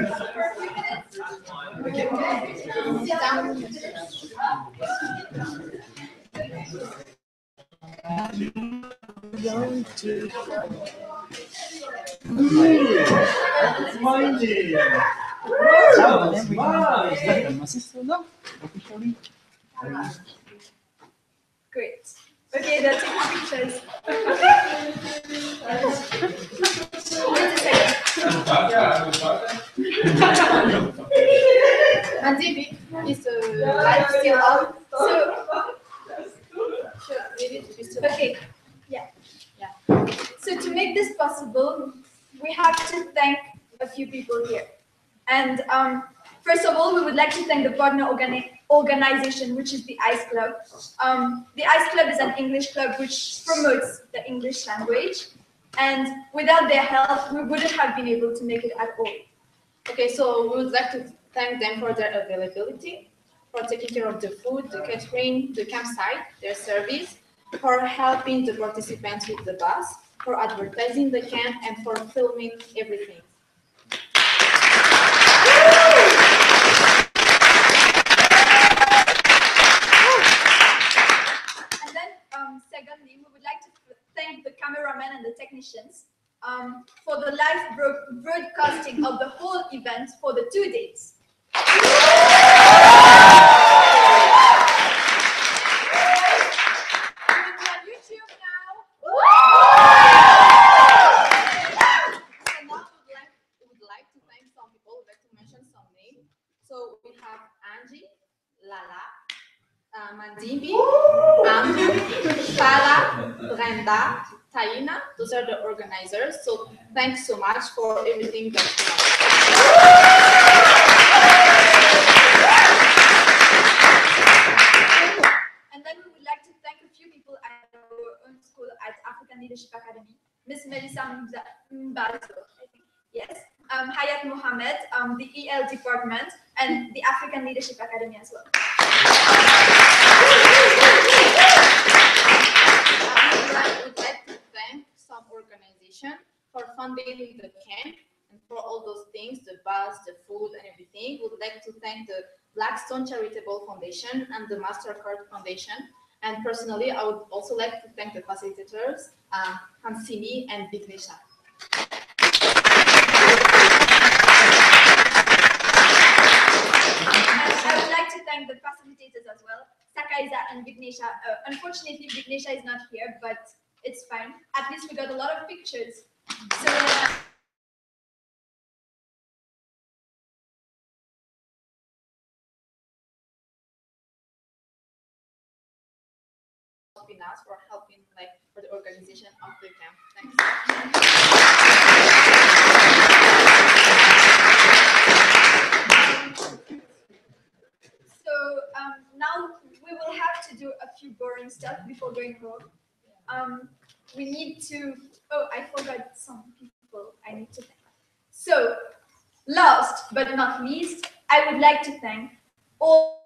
few minutes? Sit down.
My sister now, officially.
Great. Okay, they're taking pictures. Wait a second.
And DB is light still on.
So,
Sure, maybe it is still
okay, yeah. So to make this possible, we have to thank a few people here. And first of all, we would like to thank the partner organization, which is the ICE Club. The ICE Club is an English club which promotes the English language. And without their help, we wouldn't have been able to make it at all.
Okay, so we would like to thank them for their availability, for taking care of the food, the catering, the campsite, their service, for helping the participants with the bus, for advertising the camp, and for filming everything.
And then, secondly, we would like to thank the cameramen and the technicians for the live broadcasting of the whole event for the 2 days.
So we have Angie, Lala, Mandimbi, Andrew, Farah, Brenda, Taina. Those are the organizers. So thanks so much for everything that you have. And then we would like to thank a few people at our own school at African Leadership Academy. Miss Melissa Mbazo, I think, yes. Hayat Mohammed, the EL department, and the African Leadership Academy as well. I would like to thank some organization for funding the camp and for all those things, the bus, the food, and everything. We would like to thank the Blackstone Charitable Foundation and the MasterCard Foundation. And personally, I would also like to thank the facilitators, Hansini and Vignesha. I would like to thank the facilitators as well, Sakaiza and Vignesha. Unfortunately, Vignesha is not here, but it's fine. At least we got a lot of pictures. So, helping us for helping for the organization of the camp. Thanks. So now we will have to do a few boring stuff before going home. We need to, oh, I forgot some people I need to thank. So last but not least, I would like to thank all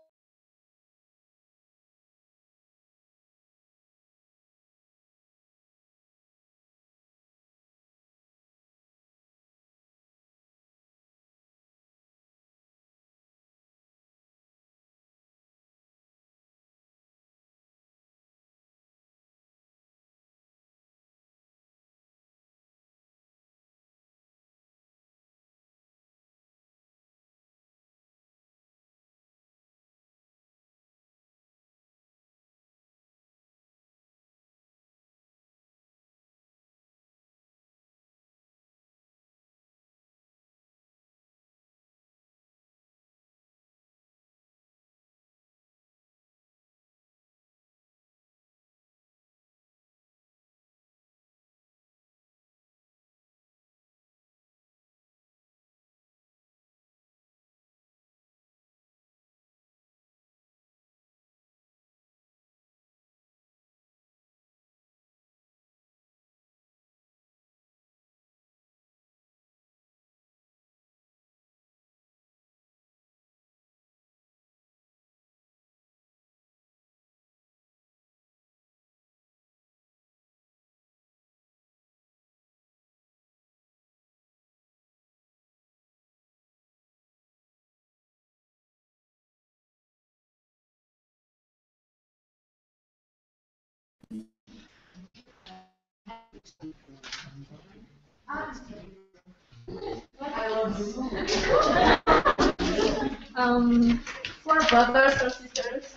For brothers or sisters.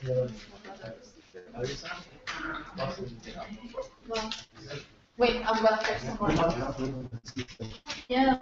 Well, wait, I'm gonna fetch someone. Yeah,